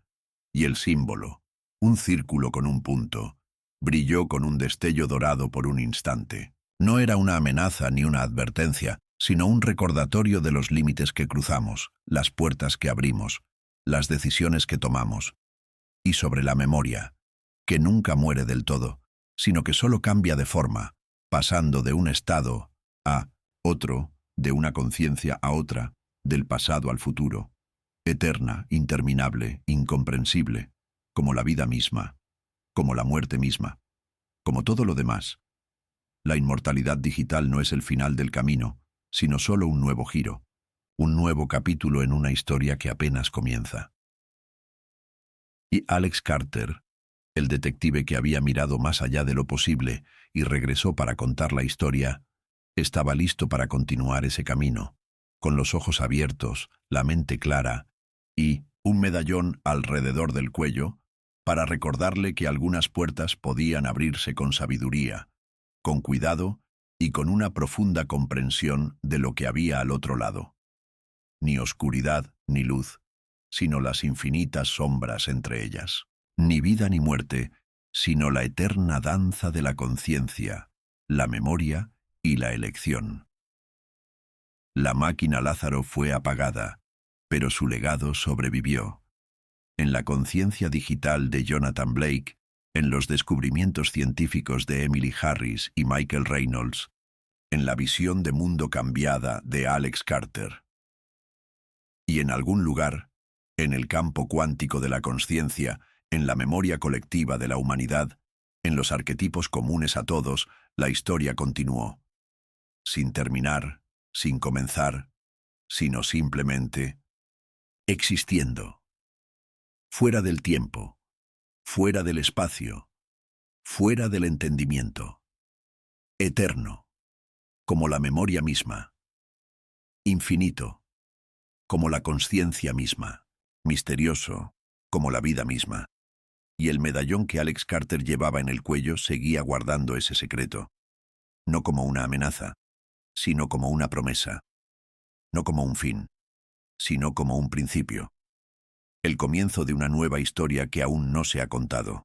y el símbolo, un círculo con un punto, brilló con un destello dorado por un instante. No era una amenaza ni una advertencia, sino un recordatorio de los límites que cruzamos, las puertas que abrimos, las decisiones que tomamos. Y sobre la memoria, que nunca muere del todo, sino que solo cambia de forma, pasando de un estado a otro, de una conciencia a otra, del pasado al futuro, eterna, interminable, incomprensible, como la vida misma, como la muerte misma, como todo lo demás. La inmortalidad digital no es el final del camino, sino solo un nuevo giro, un nuevo capítulo en una historia que apenas comienza. Y Alex Carter, el detective que había mirado más allá de lo posible y regresó para contar la historia, estaba listo para continuar ese camino, con los ojos abiertos, la mente clara y un medallón alrededor del cuello para recordarle que algunas puertas podían abrirse con sabiduría, con cuidado y con una profunda comprensión de lo que había al otro lado. Ni oscuridad ni luz, sino las infinitas sombras entre ellas. Ni vida ni muerte, sino la eterna danza de la conciencia, la memoria y la elección. La máquina Lázaro fue apagada, pero su legado sobrevivió. En la conciencia digital de Jonathan Blake, en los descubrimientos científicos de Emily Harris y Michael Reynolds, en la visión de mundo cambiada de Alex Carter. Y en algún lugar, en el campo cuántico de la conciencia, en la memoria colectiva de la humanidad, en los arquetipos comunes a todos, la historia continuó. Sin terminar, sin comenzar, sino simplemente existiendo. Fuera del tiempo, fuera del espacio, fuera del entendimiento. Eterno, como la memoria misma. infinito, como la conciencia misma, misterioso, como la vida misma. Y el medallón que Alex Carter llevaba en el cuello seguía guardando ese secreto, no como una amenaza, sino como una promesa, no como un fin, sino como un principio, el comienzo de una nueva historia que aún no se ha contado.